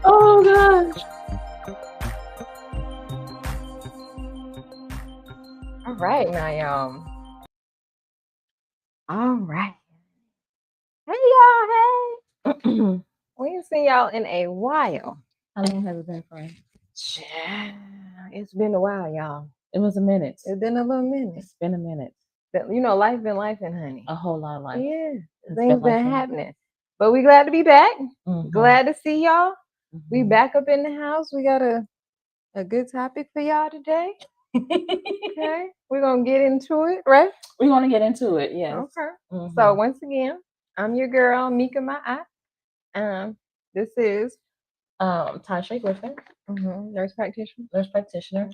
Oh gosh. All right, now y'all. All right. Hey y'all, hey. We ain't seen y'all in a while. How long has it been, friend? It's been a while, y'all. It was a minute. It's been a little minute. It's been a minute. You know, life been life, honey. A whole lot of life. Yeah, It's things been lifing. happening. But we glad to be back. Mhm. Glad to see y'all. We Mhm. back up in the house. We got a good topic for y'all today. Okay, we're gonna get into it, right? We're gonna get into it. Yes. Okay. Mhm. So once again, I'm your girl, Mika My Eye. This is Tasha Griffin, nurse practitioner. nurse practitioner.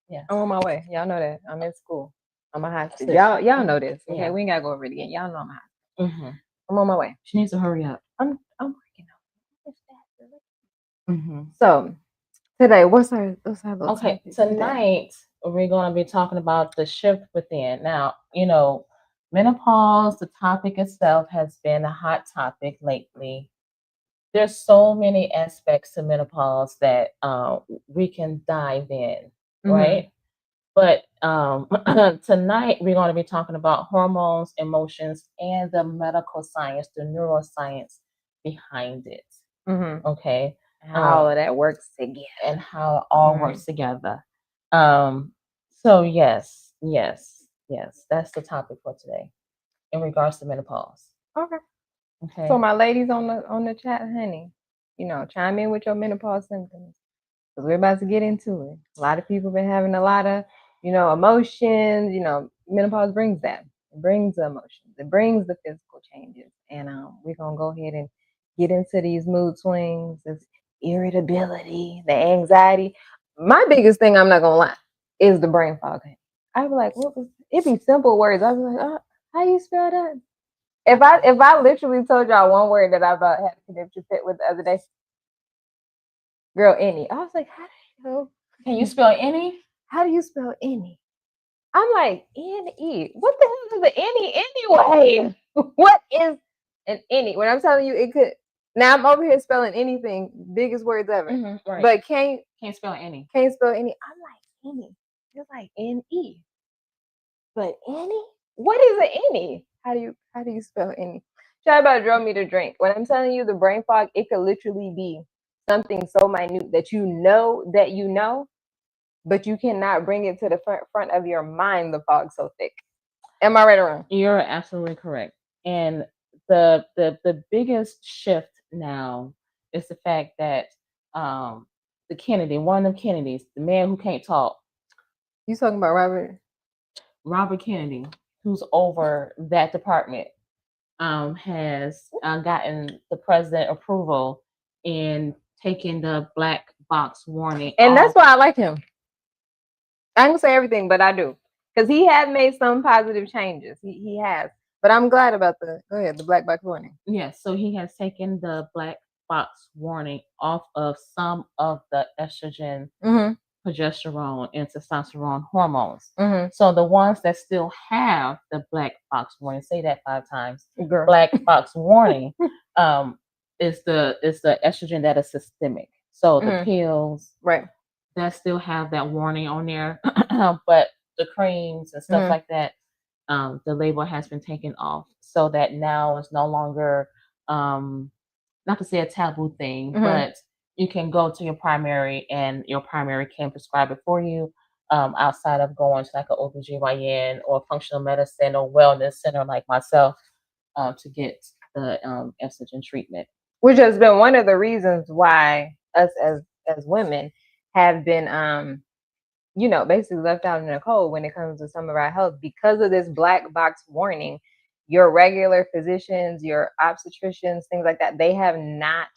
Yeah. I'm on my way. Y'all know that. I'm in school. I'm a high school. Sis. Y'all know this. Okay, Yeah. we ain't gotta go over it again. Y'all know I'm a high school. Mm-hmm. I'm on my way. She needs to hurry up. I'm working on it. Mm-hmm. So today, what's our little Okay, topic today? tonight we're going to be talking about the shift within. Now, you know, menopause, the topic itself has been a hot topic lately. There's so many aspects to menopause that we can dive in, right? But tonight we're going to be talking about hormones, emotions, and the medical science, the neuroscience behind it. Okay. How all of that works together. And how it all works together. So yes, that's the topic for today in regards to menopause. Okay. Okay. So my ladies on the chat, honey, you know, chime in with your menopause symptoms because we're about to get into it. A lot of people been having a lot of, you know, emotions. You know, menopause brings that. It brings the emotions. It brings the physical changes, and we're gonna go ahead and get into these mood swings, this irritability, the anxiety. My biggest thing, I'm not gonna lie, is the brain fog. I'd be like, what was? It'd be simple words. I'd be like, how you spell that? If I literally told y'all one word that I about had a connection fit with the other day, girl, any. I was like, how do you know? Can you spell any? How do you spell any? I'm like, N-E. What the hell is an any anyway? What is an any? When I'm telling you, it could. Now I'm over here spelling anything, biggest words ever, Right. but can't spell any. Can't spell any. I'm like any. It's like N-E. But any? What is an any? How do you spell any? Try about drove me to drink. When I'm telling you the brain fog, it could literally be something so minute that you know, but you cannot bring it to the front of your mind. The fog's so thick. Am I right or wrong? You're absolutely correct. And the biggest shift now is the fact that the Kennedy, one of the Kennedys, the man who can't talk. You talking about Robert Kennedy, who's over that department, has gotten the president approval in taking the black box warning. And that's why I like him. I ain't gonna say everything, but I do. Because he had made some positive changes. He has. But I'm glad about the black box warning. Yes, so he has taken the black box warning off of some of the estrogen, progesterone, and testosterone hormones. So the ones that still have the black box warning, say that 5 times. Girl. Black box warning is the estrogen that is systemic. So the pills, right, that still have that warning on there, but the creams and stuff like that, the label has been taken off, so that now it's no longer not to say a taboo thing, Mhm. but you can go to your primary and your primary can prescribe it for you, outside of going to like an OBGYN or functional medicine or wellness center like myself, to get the estrogen treatment. Which has been one of the reasons why us as women have been basically left out in the cold when it comes to some of our health because of this black box warning. Your regular physicians, your obstetricians, things like that, they have not,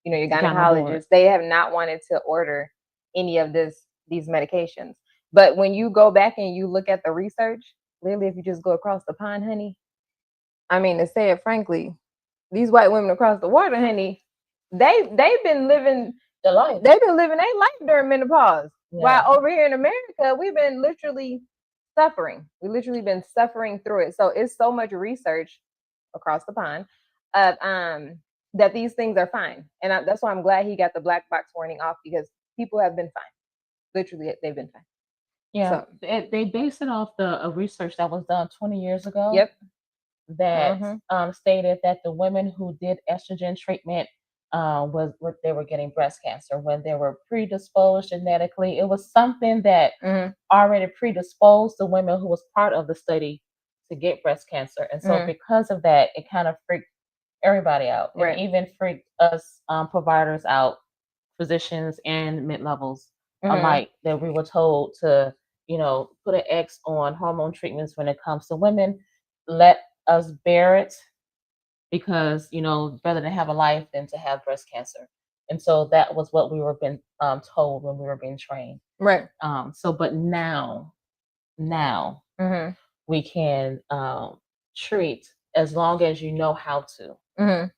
your Got on board. gynecologists, they have not wanted to order any of these medications. But when you go back and you look at the research, literally, if you just go across the pond, honey, I mean, to say it frankly, these white women across the water, honey, they've been living The life. they've been living their life during menopause. Yeah. While over here in America, we've been literally suffering. We literally been suffering through it. So it's so much research across the pond of that these things are fine, and that's why I'm glad he got the black box warning off, because people have been fine. Literally, they've been fine. Yeah, So they based it off the research that was done 20 years ago. yep. That Mhm. stated that the women who did estrogen treatment, was what they were getting breast cancer when they were predisposed genetically. It was something that Mhm. already predisposed the women who was part of the study to get breast cancer, and so Mhm. because of that, it kind of freaked everybody out, and Right. even freaked us, providers out, physicians and mid levels Mhm. alike, that we were told to, put an X on hormone treatments when it comes to women. Let us bear it, because better to have a life than to have breast cancer. And so that was what we were being, told when we were being trained. Right. So but now Mhm. we can, treat as long as you know how to. Mhm.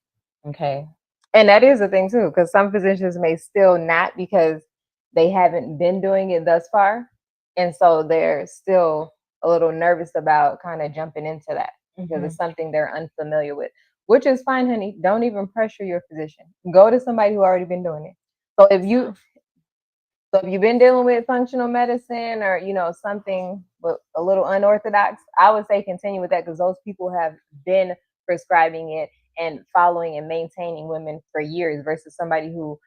Okay. And that is the thing too, because some physicians may still not, because they haven't been doing it thus far. And so they're still a little nervous about kind of jumping into that because Mhm. it's something they're unfamiliar with, which is fine, honey. Don't even pressure your physician. Go to somebody who already been doing it. So if you've been dealing with functional medicine, or something but a little unorthodox, I would say continue with that, because those people have been prescribing it and following and maintaining women for years, versus somebody who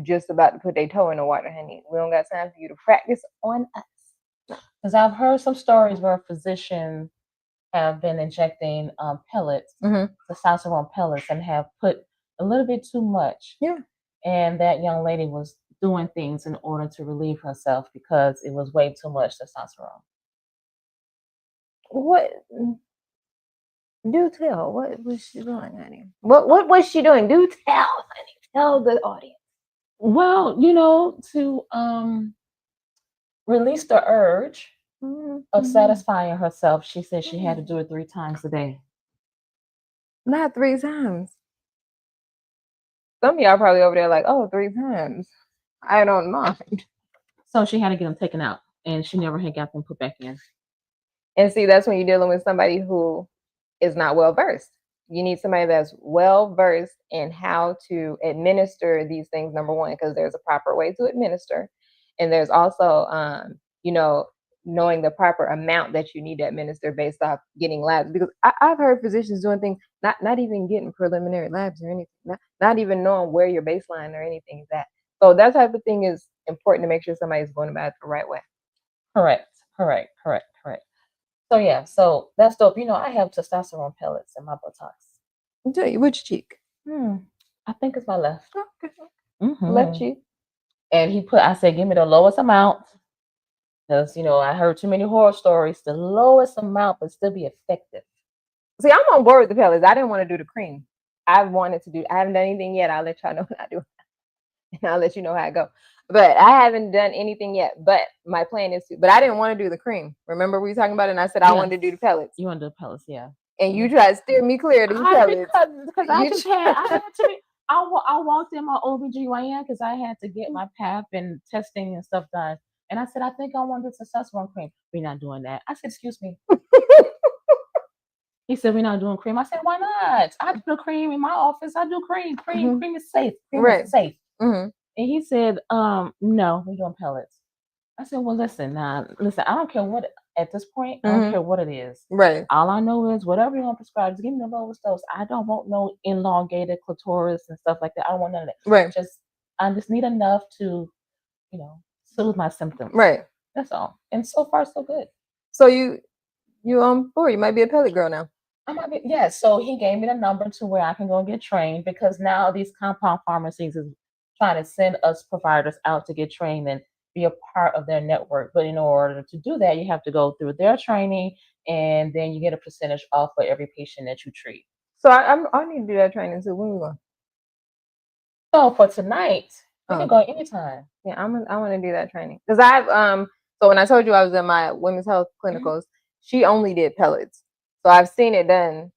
just about to put their toe in the water, honey. We don't got time for you to practice on us. Because I've heard some stories where physicians have been injecting, pellets, Mm-hmm. testosterone pellets, and have put a little bit too much. Yeah. And that young lady was doing things in order to relieve herself because it was way too much testosterone. What? Do tell. What was she doing, honey? What was she doing? Do tell, honey. Tell the audience. Well, to release the urge of Mm-hmm. satisfying herself, she said she had to do it 3 times a day. Not 3 times. Some of y'all probably over there like, oh, 3 times. I don't mind. So she had to get them taken out, and she never had got them put back in. And see, that's when you're dealing with somebody who is not well versed. You need somebody that's well versed in how to administer these things, number one, because there's a proper way to administer. And there's also, knowing the proper amount that you need to administer based off getting labs. Because I've heard physicians doing things, not even getting preliminary labs or anything, not even knowing where your baseline or anything is at. So that type of thing is important to make sure somebody's going about it the right way. Correct, correct, correct, correct. So yeah, so that's dope. I have testosterone pellets in my buttocks. Do you? Which cheek? I think it's my left. Okay. Hmm. Left cheek. And I said, give me the lowest amount, because I heard too many horror stories. The lowest amount but still be effective. See, I'm on board with the pellets. I didn't want to do the cream. I wanted to do. I haven't done anything yet. I'll let y'all know when I do, and I'll let you know how I go. But I haven't done anything yet. But my plan is to. But I didn't want to do the cream. Remember we were talking about it, and I said I wanted to do the pellets. You want to do pellets, yeah. And you tried to steer me clear of these pellets. Because I just had to. I walked in my OBGYN because I had to get my PAP and testing and stuff done. And I said, I think I want the testosterone cream. We're not doing that. I said, excuse me. He said, we're not doing cream. I said, why not? I do cream in my office. I do cream. Cream is safe. Cream is safe. Mm-hmm. And he said, no, we're doing pellets. I said, well, listen, I don't care what At this point, I don't Mhm. care what it is. Right. All I know is whatever you want to prescribe, just give me the lowest dose. I don't want no elongated clitoris and stuff like that. I don't want none of that. Right. I just need enough to, you know, soothe my symptoms. Right. That's all. And so far, so good. So you on board. You might be a pellet girl now. I might be, yeah. So he gave me the number to where I can go and get trained because now these compound pharmacies is trying to send us providers out to get trained and be a part of their network. But in order to do that, you have to go through their training, and then you get a percentage off for every patient that you treat. So I need to do that training too. When we going? So for tonight, we Oh, can go anytime. yeah, I want to do that training because I've So when I told you I was in my women's health Mhm. clinicals, she only did pellets. So I've seen it done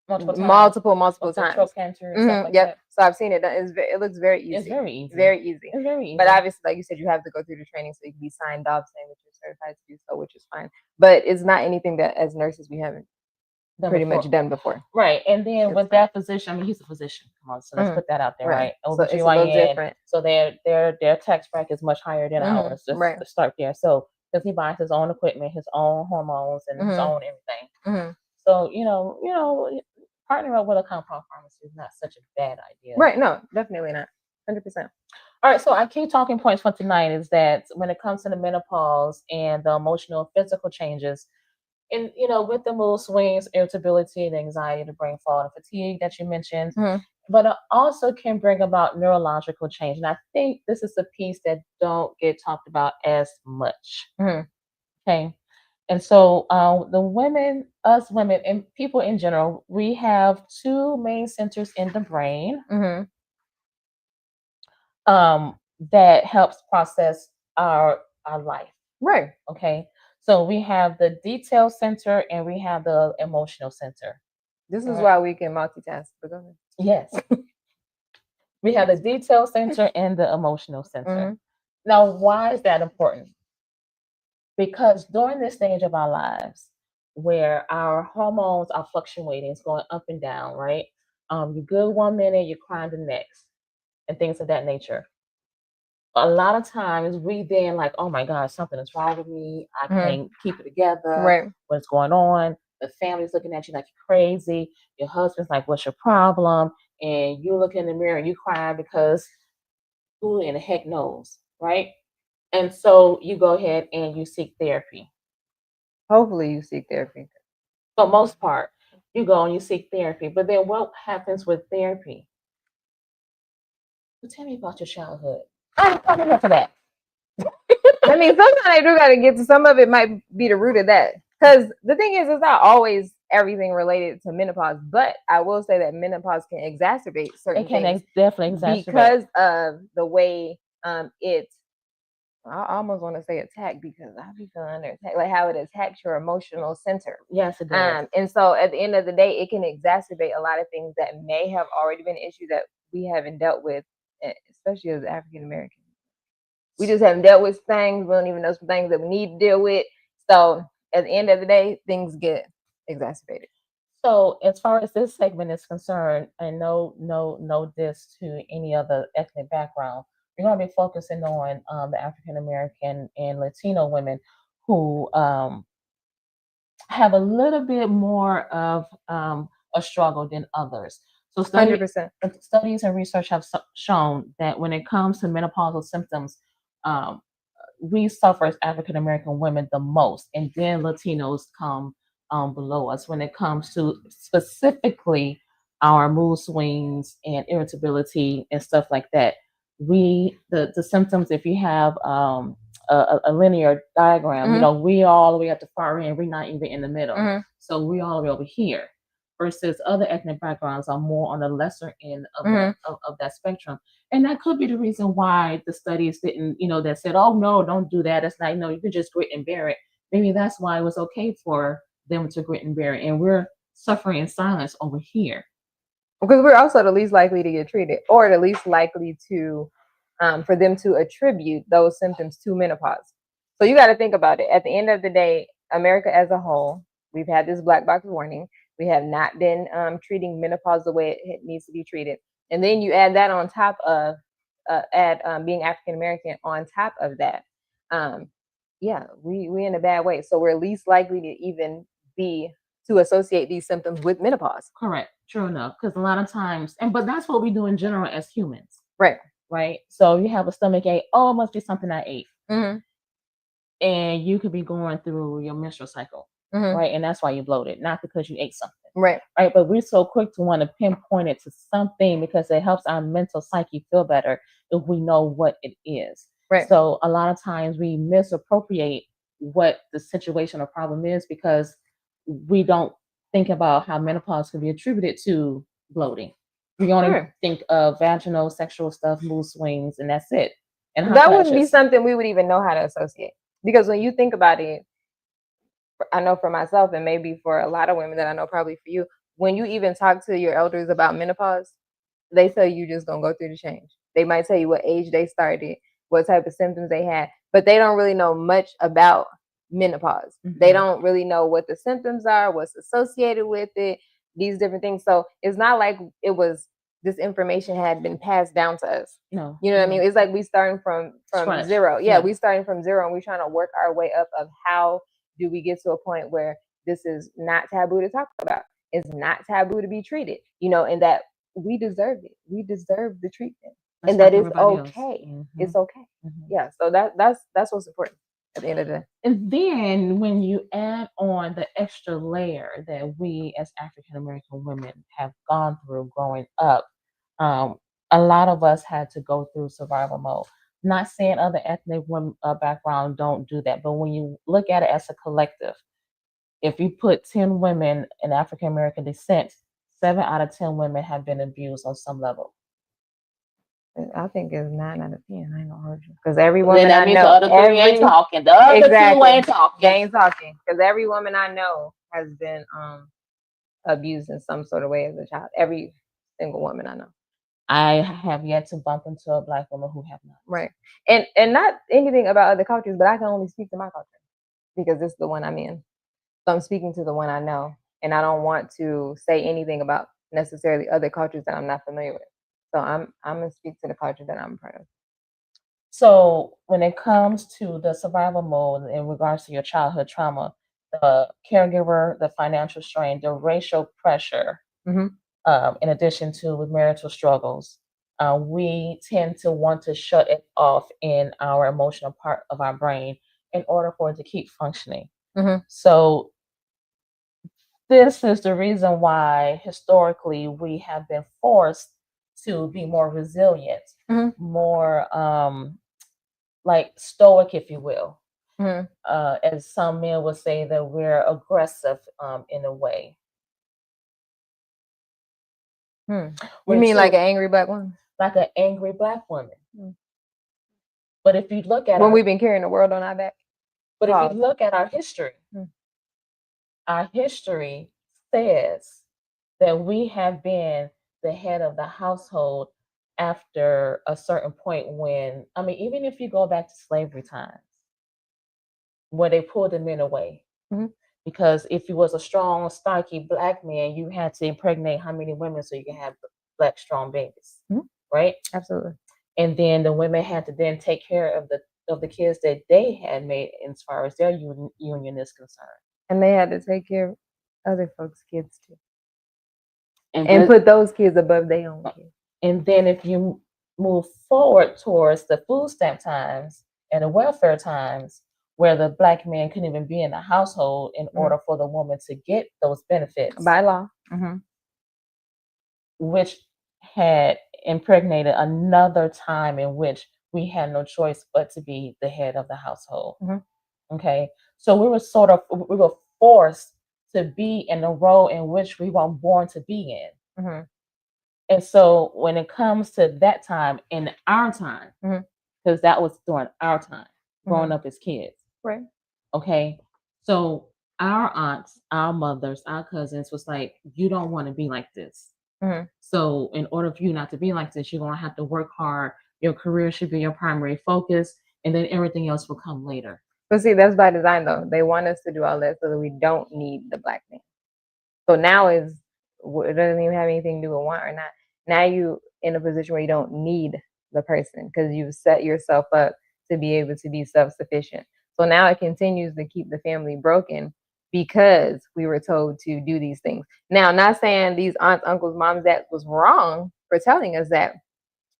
Multiple times. multiple With the times. throat cancer and stuff like Yep. that. So I've seen it done. It looks very easy. It's very easy. Very easy. It's very easy. But obviously, like you said, you have to go through the training so you can be signed off saying that you're certified to do so, which is fine. But it's not anything that as nurses we haven't pretty much done before. Right. And then It's with that physician, I mean, he's a physician. Come on, so let's Mhm. put that out there, Right. right? So it's a little different. So their tax bracket is much higher than Mhm. ours. Just Right. to start there. So because he buys his own equipment, his own hormones, and his Mhm. own everything. Mhm. So partnering up with a compound pharmacy is not such a bad idea. Right. No, definitely not. 100%. All right, so our key talking points for tonight is that when it comes to the menopause and the emotional and physical changes, and with the mood swings, irritability, the anxiety, the brain fog, and fatigue that you mentioned, Mhm. but it also can bring about neurological change. And I think this is a piece that don't get talked about as much. Mhm. Okay. And so us women, and people in general, we have two main centers in the brain Mhm. that helps process our life. Right. Okay. So we have the detail center and we have the emotional center. This is Alright. why we can multitask. But go ahead. Yes. We have the detail center and the emotional center. Mhm. Now, why is that important? Because during this stage of our lives where our hormones are fluctuating, it's going up and down, right? You're good 1 minute, you're crying the next, and things of that nature. A lot of times we then like, oh my God, something is wrong with me. I Mhm. can't keep it together. Right. What's going on? The family's looking at you like you're crazy. Your husband's like, what's your problem? And you look in the mirror and you cry because who in the heck knows, right? And so you go ahead and you seek therapy. Hopefully you seek therapy. For most part, you go and you seek therapy. But then what happens with therapy? Well, tell me about your childhood. I'm here for that. I mean, sometimes I do got to get to some of it. Might be the root of that, because the thing is, it's not always everything related to menopause. But I will say that menopause can exacerbate certain It can things definitely exacerbate because of the way it's. I almost want to say attack because I be feeling under attack, like how it attacks your emotional center. Yes, it does. And so at the end of the day, it can exacerbate a lot of things that may have already been issues that we haven't dealt with, especially as African Americans. We just haven't dealt with things. We don't even know some things that we need to deal with. So at the end of the day, things get exacerbated. So as far as this segment is concerned, and no diss to any other ethnic background, we're going to be focusing on the African American and Latino women who have a little bit more of a struggle than others. So 100%. studies and research have shown that when it comes to menopausal symptoms, um, we suffer as African American women the most, and then Latinos come below us when it comes to specifically our mood swings and irritability and stuff like that. The symptoms, if you have a linear diagram, we all the way at the far end, we're not even in the middle. So we all the way over here. Versus other ethnic backgrounds are more on the lesser end of that spectrum. And that could be the reason why the studies didn't, that said, oh no, don't do that. It's not, you can just grit and bear it. Maybe that's why it was okay for them to grit and bear it. And we're suffering in silence over here. Because we're also the least likely to get treated, or the least likely to, for them to attribute those symptoms to menopause. So you got to think about it. At the end of the day, America as a whole, we've had this black box warning. We have not been treating menopause the way it needs to be treated. And then you add that on top of being African American on top of that. yeah, we in a bad way. So we're least likely to even be to associate these symptoms with menopause. Correct. True enough. Because a lot of times, but that's what we do in general as humans, Right. right? So you have a stomach ache. Oh, it must be something I ate. Mm-hmm. And you could be going through your menstrual cycle, Mm-hmm. right? And that's why you bloated, not because you ate something. Right. Right. But we're so quick to want to pinpoint it to something because it helps our mental psyche feel better if we know what it is. Right. So a lot of times we misappropriate what the situation or problem is because we don't think about how menopause can be attributed to bloating. We only Sure. think of vaginal, sexual stuff, mood swings, and that's it. And hot That wouldn't be flashes. something we would even know how to associate. Because when you think about it, I know for myself and maybe for a lot of women that I know, probably for you, when you even talk to your elders about menopause, they tell you just gonna go through the change. They might tell you what age they started, what type of symptoms they had, but they don't really know much about menopause. They don't really know what the symptoms are, what's associated with it, these different things. So it's not like it was this information had been passed down to us. No. You know what I mean? It's like we starting from Scratch. zero. Yeah, Yeah. we starting from zero and we trying to work our way up of how do we get to a point where this is not taboo to talk about. It's not taboo to be treated, and that we deserve it. We deserve the treatment. That's And that like is everybody else. okay. Mhm. It's okay. Mhm. Yeah. So that's what's important at the end of the day. And then when you add on the extra layer that we as African American women have gone through growing up, a lot of us had to go through survival mode. Not saying other ethnic women background don't do that, but when you look at it as a collective, if you put 10 women in African American descent, 7 out of 10 women have been abused on some level. I think it's 9 out of 10. I ain't gonna hold you because every woman Then that I means know, the other 3 ain't talking. The other 2 exactly. ain't talking. They ain't talking because every woman I know has been abused in some sort of way as a child. Every single woman I know. I have yet to bump into a Black woman who have not. Right. And not anything about other cultures, but I can only speak to my culture because this is the one I'm in. So I'm speaking to the one I know, and I don't want to say anything about necessarily other cultures that I'm not familiar with. So I'm gonna speak to the culture that I'm a part of. So when it comes to the survival mode in regards to your childhood trauma, the caregiver, the financial strain, the racial pressure, in addition to with marital struggles, we tend to want to shut it off in our emotional part of our brain in order for it to keep functioning. So this is the reason why historically we have been forced to be more resilient, more like stoic, if you will. As some men would say that we're aggressive in a way. You mean like an angry Black woman? Like an angry Black woman. But if you look at when we've been carrying the world on our back. But if you look at our history says that we have been the head of the household after a certain point when, I mean, even if you go back to slavery times, where they pulled the men away. Because if you was a strong, stocky Black man, you had to impregnate how many women so you can have Black strong babies, right? Absolutely. And then the women had to then take care of the kids that they had made as far as their union is concerned. And they had to take care of other folks' kids too. And put those kids above their own kids. And then if you move forward towards the food stamp times and the welfare times, where the Black man couldn't even be in the household in order for the woman to get those benefits. By law. Which had impregnated another time in which we had no choice but to be the head of the household. Okay. So we were forced to be in the role in which we weren't born to be in. And so when it comes to that time in our time, because that was during our time, growing up as kids. Right. Okay. So our aunts, our mothers, our cousins was like, you don't want to be like this. So in order for you not to be like this, you're going to have to work hard. Your career should be your primary focus, and then everything else will come later. But see, that's by design, though. They want us to do all that so that we don't need the Black man. So now it doesn't even have anything to do with want or not. Now you in a position where you don't need the person because you've set yourself up to be able to be self-sufficient. So now it continues to keep the family broken because we were told to do these things. Now, not saying these aunts, uncles, moms, that was wrong for telling us that,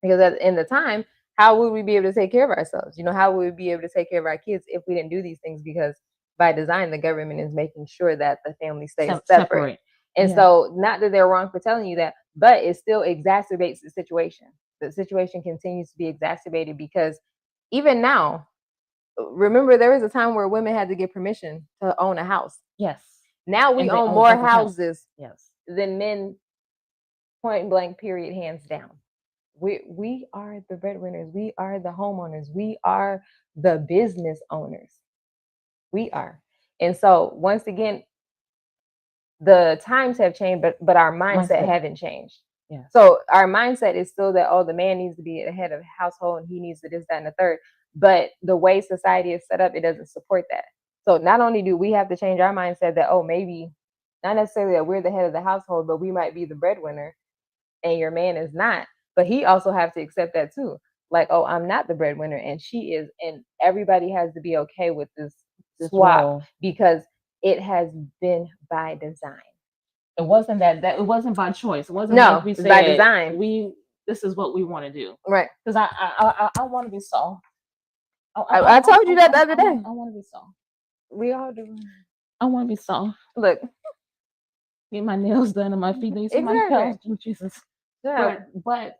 because in the time, how would we be able to take care of ourselves? How would we be able to take care of our kids if we didn't do these things? Because by design, the government is making sure that the family stays separate. And so, not that they're wrong for telling you that, but it still exacerbates the situation. The situation continues to be exacerbated because even now, remember, there was a time where women had to get permission to own a house. Yes. Now we own more houses than men, point blank, period, hands down. We are the breadwinners. We are the homeowners. We are the business owners. We are. And so once again, the times have changed, but our mindset haven't changed. Yeah. So our mindset is still that, the man needs to be the head of the household and he needs to this, that, and the third. But the way society is set up, it doesn't support that. So not only do we have to change our mindset that, maybe not necessarily that we're the head of the household, but we might be the breadwinner and your man is not. But he also has to accept that too. Like, I'm not the breadwinner and she is. And everybody has to be okay with this swap role, because it has been by design. It wasn't that it wasn't by choice. It wasn't like we said, by design. This is what we want to do. Right. Because I want to be soft. I told you that the other day. I want to be soft. We all do. I want to be soft. Look. Get my nails done and my feet. You see my nails, Jesus. Yeah. But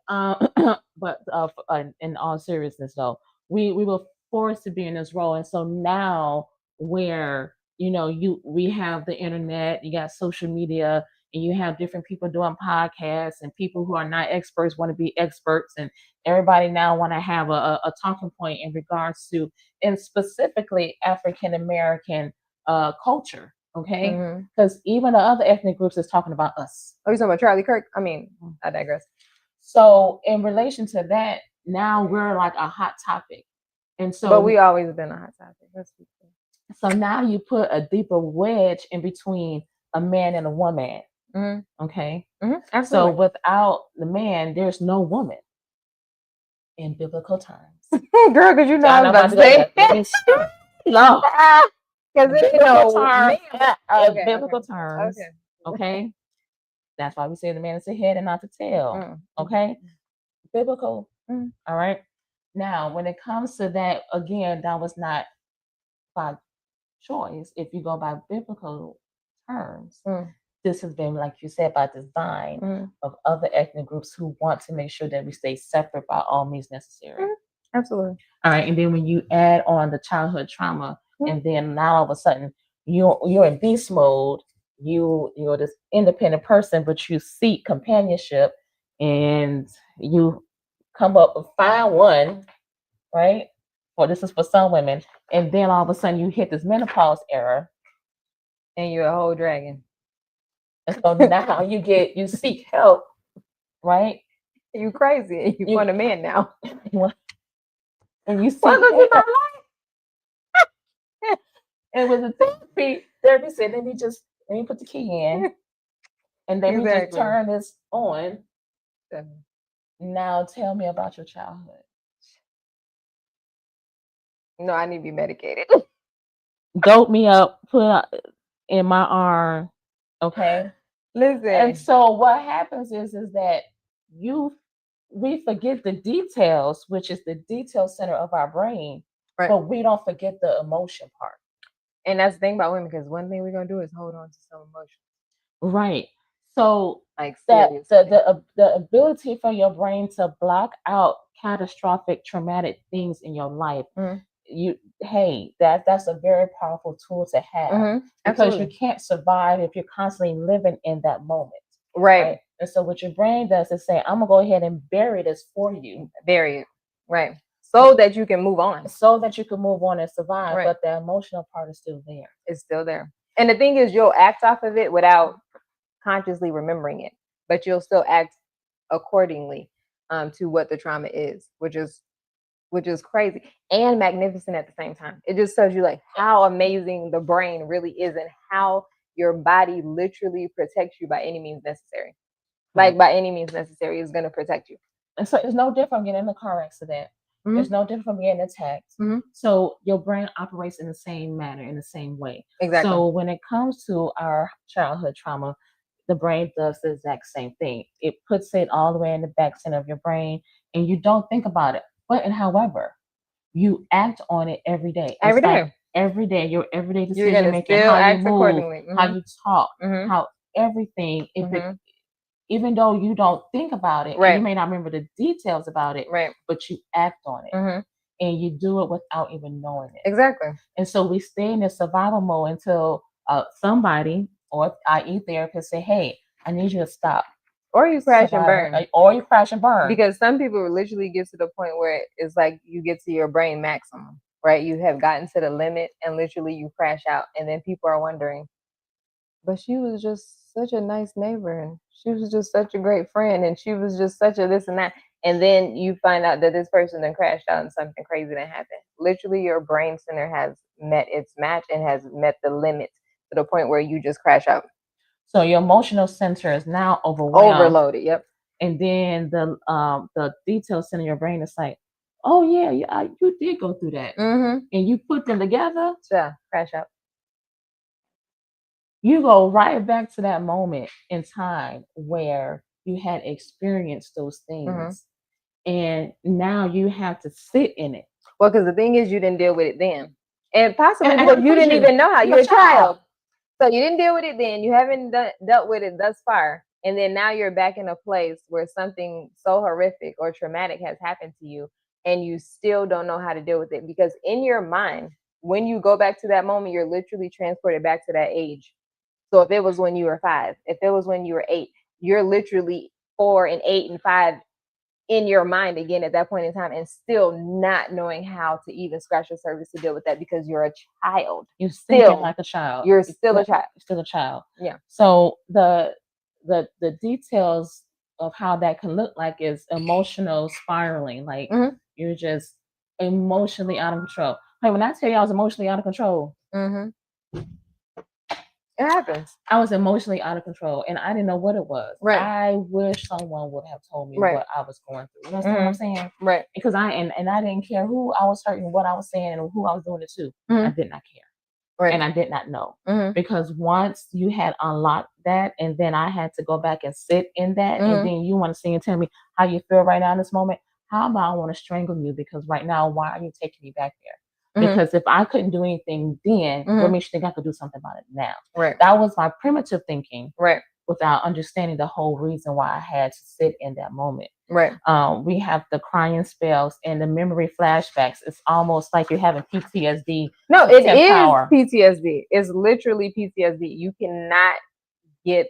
in all seriousness though, we were forced to be in this role. And so now where, we have the internet, you got social media, and you have different people doing podcasts, and people who are not experts want to be experts, and everybody now want to have a talking point in regards to, and specifically African American culture. Okay, because even the other ethnic groups is talking about us. Oh, you're talking about Charlie Kirk? I mean, I digress. So in relation to that, now we're like a hot topic. And so, but we always been a hot topic. So now you put a deeper wedge in between a man and a woman. Mm-hmm. Okay. Mm-hmm. Absolutely. So without the man, there's no woman in biblical times. Girl, because I was about to say no. Because biblical terms. Okay. That's why we say the man is the head and not the tail. Okay. Biblical. All right. Now, when it comes to that, again, that was not by choice. If you go by biblical terms, this has been, like you said, by design of other ethnic groups who want to make sure that we stay separate by all means necessary. Absolutely. All right. And then when you add on the childhood trauma, and then now all of a sudden you're in beast mode, you're this independent person, but you seek companionship and you come up with find one, right? Or this is for some women, and then all of a sudden you hit this menopause era and you're a whole dragon. And so now you seek help, right? You crazy. You want a man now. And you seek help. Welcome to my life. And with the therapy said, let me put the key in. And then we just turn this on. Now tell me about your childhood. No, I need to be medicated. Dope me up, put in my arm. Okay. Listen. And so what happens is that we forget the details, which is the detail center of our brain, right. But we don't forget the emotion part. And that's the thing about women, because one thing we're gonna do is hold on to some emotion. Right. So like the ability for your brain to block out catastrophic traumatic things in your life, that's a very powerful tool to have, because you can't survive if you're constantly living in that moment. Right. And so what your brain does is say, I'm gonna go ahead and bury this for you. Bury it. Right. So that you can move on. So that you can move on and survive. Right. But the emotional part is still there. It's still there. And the thing is, you'll act off of it without consciously remembering it, but you'll still act accordingly to what the trauma is, which is crazy and magnificent at the same time. It just shows you like how amazing the brain really is and how your body literally protects you by any means necessary. Like by any means necessary is going to protect you. And so it's no different getting in a car accident. It's no different from being attacked. Mhm. So your brain operates in the same manner, in the same way. Exactly. So when it comes to our childhood trauma, the brain does the exact same thing. It puts it all the way in the back center of your brain, and you don't think about it. But and however, you act on it every day. Every It's like day. every day, your everyday You're decision gonna making, still how you act move, accordingly. how you talk, Mhm. how everything. Mhm. Even though you don't think about it, and Right. you may not remember the details about it, Right. but you act on it, Mhm. and you do it without even knowing it. Exactly. And so we stay in this survival mode until somebody, or i.e. therapist, say, "Hey, I need you to stop." Or you crash and Survivor, burn. or you crash and burn. Because some people literally get to the point where it's like you get to your brain maximum, right? You have gotten to the limit and literally you crash out. And then people are wondering, but she was just such a nice neighbor and she was just such a great friend and she was just such a this and that. And then you find out that this person then crashed out and something crazy that happened. Literally, your brain center has met its match and has met the limits to the point where you just crash out. So your emotional center is now overwhelmed. Overloaded. Yep. And then the detail center of your brain is like, "Oh yeah, you did go through that," Mm-hmm. and you put them together. Yeah, crash out. You go right back to that moment in time where you had experienced those things, and now you have to sit in it. Well, because the thing is, you didn't deal with it then, and possibly And because you didn't even know how you're a child. child. So you didn't deal with it then. You haven't dealt with it thus far, and then now you're back in a place where something so horrific or traumatic has happened to you, and you still don't know how to deal with it because in your mind, when you go back to that moment, you're literally transported back to that age. So if it was when you were 5, if it was when you were 8, you're literally 4 and 8 and 5 in your mind again at that point in time and still not knowing how to even scratch the surface to deal with that because you're a child. You're thinking like a child. You're still a child. Still a child. Yeah. So the details of how that can look like is emotional spiraling. Like you're just emotionally out of control. Hey, when I tell you I was emotionally out of control, it happens. I was emotionally out of control and I didn't know what it was. Right. I wish someone would have told me what I was going through. You understand what I'm saying? Right. Because I didn't care who I was hurting, what I was saying, and who I was doing it to. I did not care. Right. And I did not know. Because once you had unlocked that, and then I had to go back and sit in that, and then you want to see and tell me how you feel right now in this moment, how about I want to strangle you? Because right now, why are you taking me back there? Because if I couldn't do anything then, what makes you think I could do something about it now? Right. That was my primitive thinking. Right. Without understanding the whole reason why I had to sit in that moment. Right. We have the crying spells and the memory flashbacks. It's almost like you're having PTSD. No, it is PTSD. It's literally PTSD. You cannot get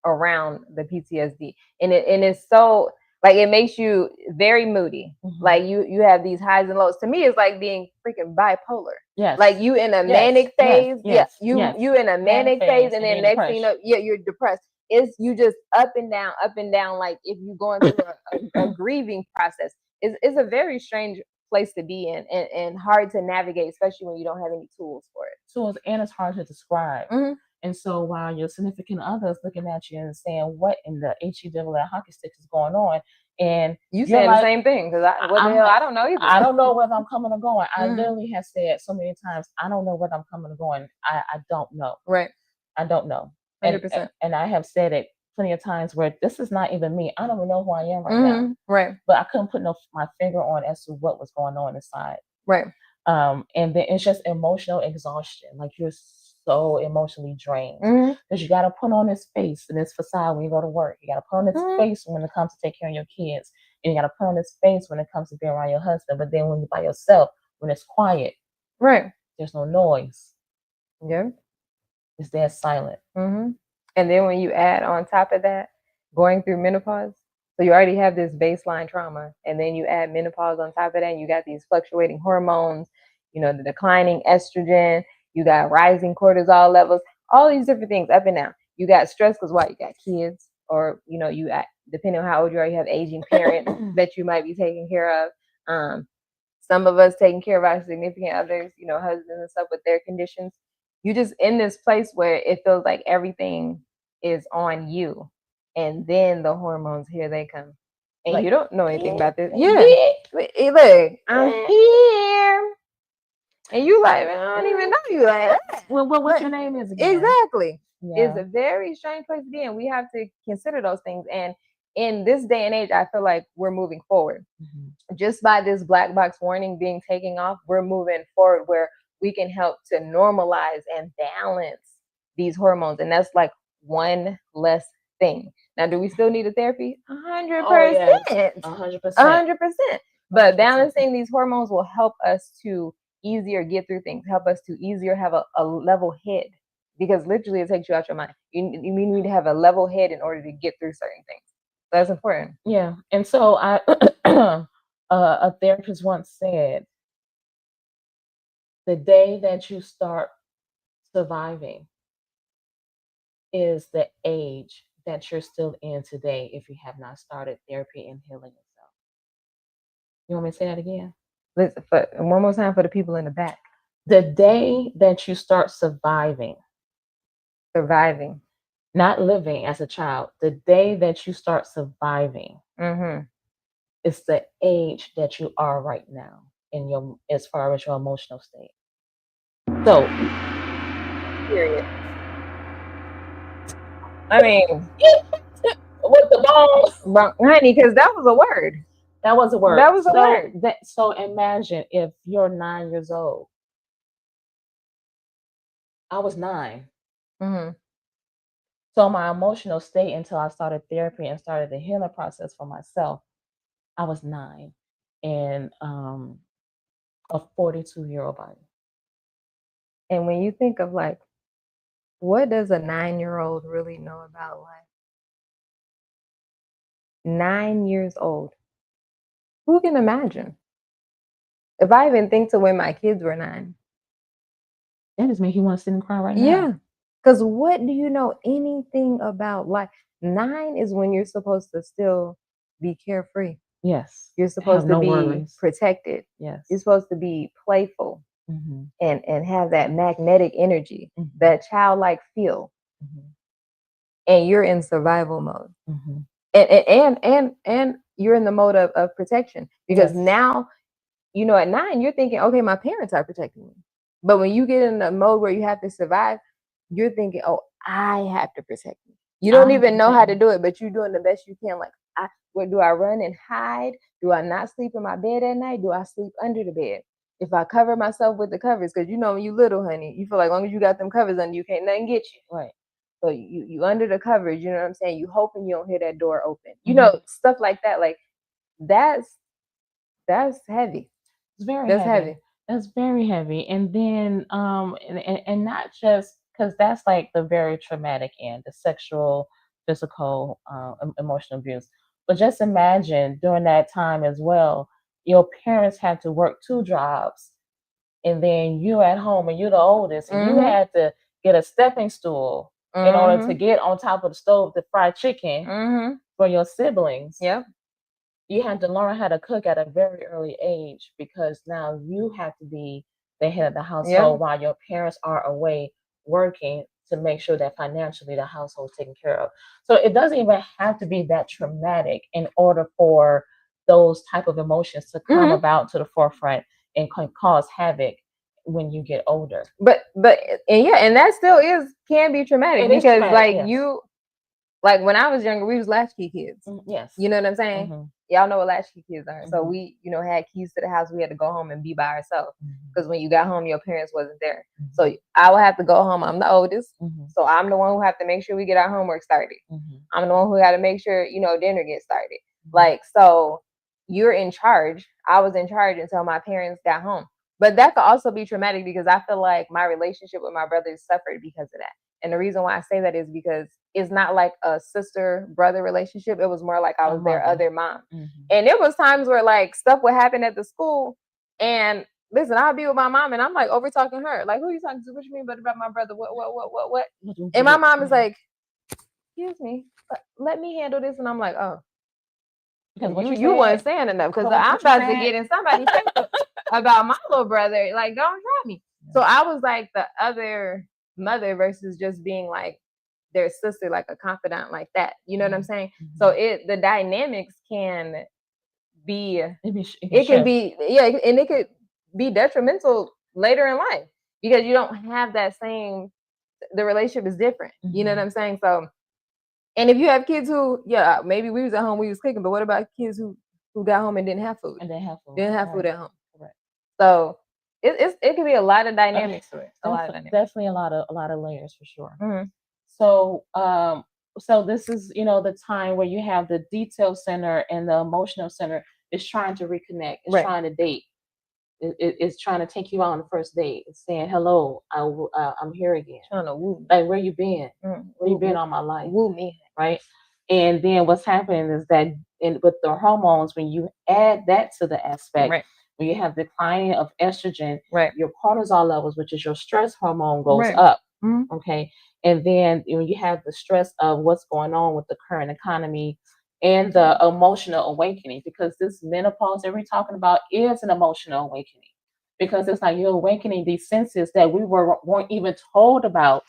around the PTSD. And it's so like it makes you very moody. Like you have these highs and lows. To me, it's like being freaking bipolar. Yes. Like you in a manic phase. You in a manic phase, and then next thing you know, you're depressed. It's you just up and down. Like if you're going through a grieving process. It's a very strange place to be in and hard to navigate, especially when you don't have any tools for it. Tools, and it's hard to describe. And so while your significant other is looking at you and saying, "What in the HE devil that hockey stick is going on?" And you saying the same thing because what the hell? I don't know either. I don't know whether I'm coming or going. I literally have said so many times, I don't know whether I'm coming or going. I don't know. Right. I don't know. 100%. And I have said it plenty of times where this is not even me. I don't even know who I am right now. Right. But I couldn't put my finger on as to what was going on inside. Right. And then it's just emotional exhaustion. Like you're so emotionally drained because you got to put on this face and this facade when you go to work. You got to put on this face when it comes to take care of your kids, and you got to put on this face when it comes to being around your husband. But then when you're by yourself, when it's quiet, right, there's no noise. Yeah, it's dead silent. And then when you add on top of that, going through menopause, so you already have this baseline trauma, and then you add menopause on top of that, and you got these fluctuating hormones, the declining estrogen. You got rising cortisol levels, all these different things up and down. You got stress because what? You got kids, or you got, depending on how old you are, you have aging parents that you might be taking care of. Some of us taking care of our significant others, husbands and stuff with their conditions. You just in this place where it feels like everything is on you, and then the hormones, here they come. And Like, you don't know anything about this. yeah. Yeah. Look, I'm here. And you like, man, I don't even know you like that. Well, what's But your name is again? exactly. It's Yeah. a very strange place to be in. We have to consider those things. And in this day and age, I feel like we're moving forward. Just by this black box warning being taken off, we're moving forward where we can help to normalize and balance these hormones. And that's like one less thing. Now, do we still need a therapy? 100%. Oh, yes. 100%. 100%. But balancing these hormones will help us to easier get through things, help us to easier have a level head. Because literally it takes you out your mind. You need to have a level head in order to get through certain things. That's important. Yeah. And so a therapist once said, the day that you start surviving is the age that you're still in today if you have not started therapy and healing yourself. You want me to say that again? Listen, one more time for the people in the back. The day that you start surviving, not living as a child, the day that you start surviving is the age that you are right now in your, as far as your emotional state. So, period. I mean, with the balls, honey, because that was a word. That was a word. That was a word. So imagine if you're 9 years old. I was 9. So my emotional state until I started therapy and started the healing process for myself, I was 9 in a 42-year-old body. And when you think of like, what does a 9-year-old really know about life? 9 years old. Who can imagine? If I even think to when my kids were 9. That just makes you want to sit and cry right now. Yeah. Because what do you know anything about life? 9 is when you're supposed to still be carefree. Yes. You're supposed to be protected. Yes. You're supposed to be playful and have that magnetic energy, that childlike feel. And you're in survival mode. And you're in the mode of protection. Because now, you know, at 9, you're thinking, okay, my parents are protecting me. But when you get in the mode where you have to survive, you're thinking, oh, I have to protect me. You don't even know how to do it, but you're doing the best you can. Like, what do I run and hide? Do I not sleep in my bed at night? Do I sleep under the bed? If I cover myself with the covers, because you know when you little, honey, you feel like as long as you got them covers under, you can't nothing get you. Right. So you under the covers, you know what I'm saying? You hoping you don't hear that door open. You know, stuff like that. Like that's heavy. It's very heavy. That's very heavy. And then and not just because that's like the very traumatic end, the sexual, physical, emotional abuse. But just imagine during that time as well, your parents had to work 2 jobs, and then you at home and you're the oldest, and you had to get a stepping stool in order to get on top of the stove to fry chicken for your siblings. Yep. You had to learn how to cook at a very early age because now you have to be the head of the household while your parents are away working to make sure that financially the household is taken care of. So it doesn't even have to be that traumatic in order for those type of emotions to come about to the forefront and can cause havoc when you get older. But and that still can be traumatic because like you. Like when I was younger, we was latchkey kids. Yes. You know what I'm saying? Y'all know what latchkey kids are. So we, you know, had keys to the house. We had to go home and be by ourselves because when you got home, your parents wasn't there. So I would have to go home. I'm the oldest. So I'm the one who have to make sure we get our homework started. I'm the one who got to make sure, you know, dinner gets started. Like, so you're in charge. I was in charge until my parents got home. But that could also be traumatic because I feel like my relationship with my brothers suffered because of that. And the reason why I say that is because it's not like a sister-brother relationship. It was more like I was their other mom. And there was times where like stuff would happen at the school. And listen, I'll be with my mom and I'm like over talking to her. Like, who are you talking to? What you mean about my brother? What? And my mom is like, excuse me, let me handle this. And I'm like, oh. Because you weren't saying enough. Because I'm about to get in somebody's face about my little brother. Like, don't try me. So I was like the other mother versus just being like their sister, like a confidant like that. You know what I'm saying? So the dynamics can be, it can be, yeah, and it could be detrimental later in life because you don't have that same, the relationship is different. You know what I'm saying? So, and if you have kids who, yeah, maybe we was at home, we was cooking, but what about kids who got home and didn't have food? Didn't have food at home. Correct. So it could be a lot of dynamics to it. Definitely a lot of layers for sure. So so this is, the time where you have the detail center and the emotional center is trying to reconnect. It's trying to date. It's trying to take you out on the first date. It's saying, hello, I'm here again. Trying to woo. Like, where you been? Where you been all my life? Woo me. Right? And then what's happening is that with the hormones, when you add that to the aspect, when you have declining of estrogen, your cortisol levels, which is your stress hormone, goes up. Okay. And then when you have the stress of what's going on with the current economy and the emotional awakening, because this menopause that we're talking about is an emotional awakening, because it's like you're awakening these senses that we weren't even told about,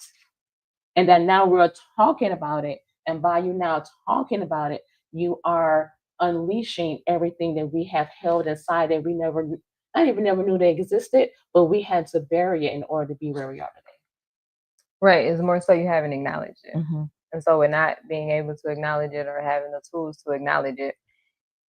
and that now we're talking about it. And by you now talking about it, you are unleashing everything that we have held inside that I even never knew they existed, but we had to bury it in order to be where we are today. Right. It's more so you haven't acknowledged it. And so we're not being able to acknowledge it or having the tools to acknowledge it.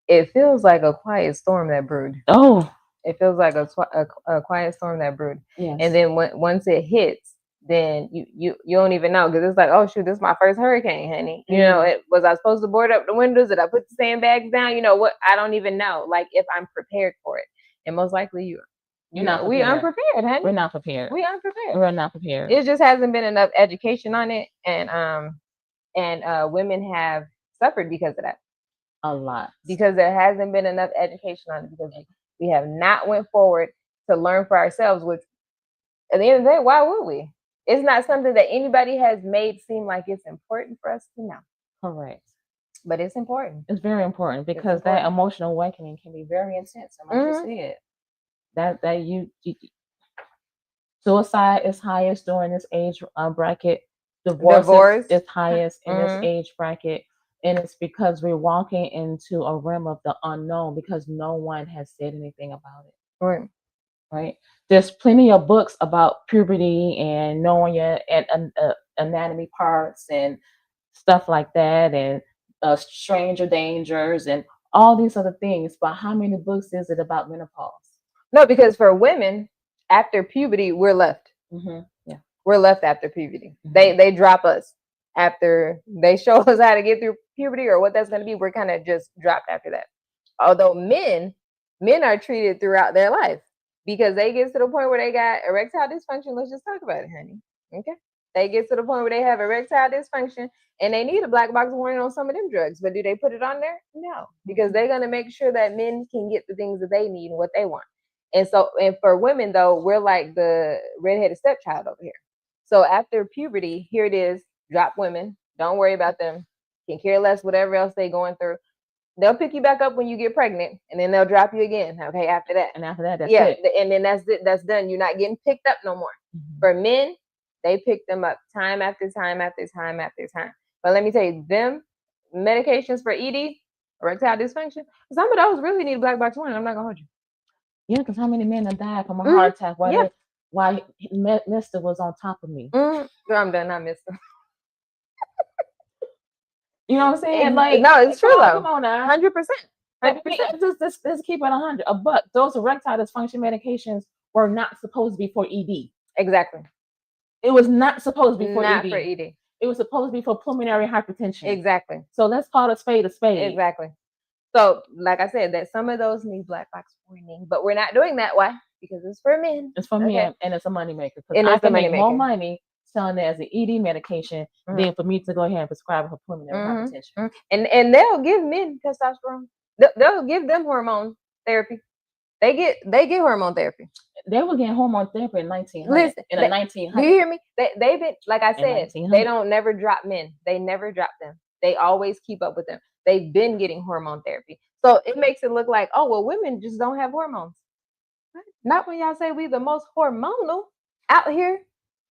It feels like a quiet storm that brewed. Oh. It feels like a quiet storm that brewed. Yes. And then once it hits, then you don't even know, because it's like, oh shoot, this is my first hurricane, honey. You know, was I supposed to board up the windows? Did I put the sandbags down? You know what? I don't even know, like, if I'm prepared for it. And most likely we unprepared, honey. We're not prepared. We unprepared. We're not prepared. It just hasn't been enough education on it, and women have suffered because of that. A lot. Because there hasn't been enough education on it, because we have not went forward to learn for ourselves, which at the end of the day, why would we? It's not something that anybody has made seem like it's important for us to know. Correct. But it's important. It's very important, because that emotional awakening can be very intense. And like you said, that you suicide is highest during this age bracket. Divorce is highest in this age bracket. And it's because we're walking into a realm of the unknown, because no one has said anything about it. Right. There's plenty of books about puberty and knowing your anatomy parts and stuff like that, and stranger dangers and all these other things. But how many books is it about menopause? No, because for women, after puberty, we're left. Yeah, we're left after puberty. They drop us after they show us how to get through puberty or what that's going to be. We're kind of just dropped after that. Although men are treated throughout their life, because they get to the point where they got erectile dysfunction. Let's just talk about it, honey. Okay. They get to the point where they have erectile dysfunction and they need a black box warning on some of them drugs. But do they put it on there? No, because they're going to make sure that men can get the things that they need and what they want. And so, and for women though, we're like the redheaded stepchild over here. So after puberty, here it is, drop women. Don't worry about them. Can care less whatever else they're going through. They'll pick you back up when you get pregnant, and then they'll drop you again. Okay, after that. And after that, that's it. And then that's it. That's done. You're not getting picked up no more. For men, they pick them up time after time after time after time. But let me tell you, them medications for ED, erectile dysfunction, some of those really need a black box warning. I'm not gonna hold you. Yeah, because how many men have died from a heart attack while Mister was on top of me? Girl, I'm done. I missed him. You know what I'm saying? Like, no, it's true though. Come on now, 100%. 100%. Let's keep it 100. But those erectile dysfunction medications were not supposed to be for ED. Exactly. It was not supposed to be for ED. Not for ED. It was supposed to be for pulmonary hypertension. Exactly. So let's call a spade a spade. Exactly. So, like I said, that some of those need black box warning, but we're not doing that. Why? Because it's for men. It's for men, and it's a moneymaker. Because I can make more money selling it as an ED medication than for me to go ahead and prescribe for pulmonary hypertension. And they'll give men testosterone. They'll give them hormone therapy. They get hormone therapy. They were getting hormone therapy in 1900. Listen, in the 1900s. Do you hear me? They've been, like I said, they don't never drop men. They never drop them. They always keep up with them. They've been getting hormone therapy. So it makes it look like, oh, well, women just don't have hormones. Not when y'all say we the most hormonal out here.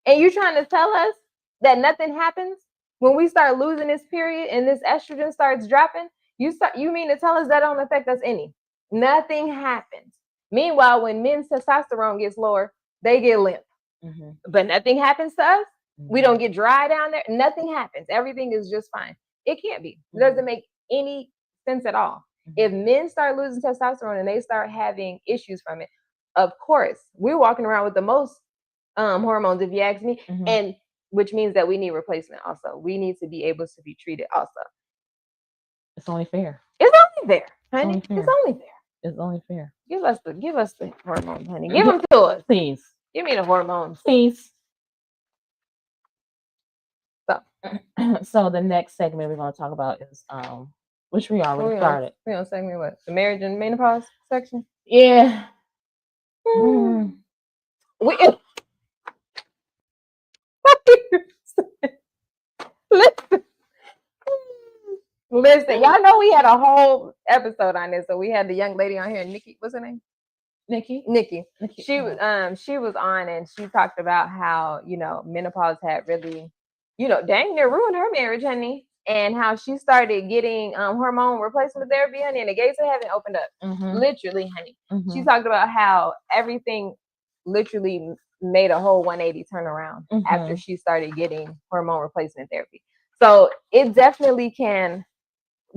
And you're trying to tell us that nothing happens when we start losing this period and this estrogen starts dropping, you mean to tell us that don't affect us any? Nothing happens. Meanwhile, when men's testosterone gets lower, they get limp. But nothing happens to us. We don't get dry down there. Nothing happens. Everything is just fine. It can't be. It doesn't make any sense at all. If men start losing testosterone and they start having issues from it, of course, we're walking around with the most hormones, if you ask me, and which means that we need replacement also. We need to be able to be treated also. It's only fair. It's only fair, honey. It's only fair. It's only fair. Give us the hormones, honey. Give them to us. Please. Give me the hormones. Please. So the next segment we're going to talk about is which we already started. We on segment what? The marriage and menopause section? Yeah. Listen, y'all know we had a whole episode on this. So we had the young lady on here, Nikki. What's her name? Nikki. She was on and she talked about how, menopause had really, dang near ruined her marriage, honey. And how she started getting hormone replacement therapy, honey, and the gates of heaven opened up. Literally, honey. She talked about how everything literally made a whole 180 turnaround after she started getting hormone replacement therapy. So it definitely can,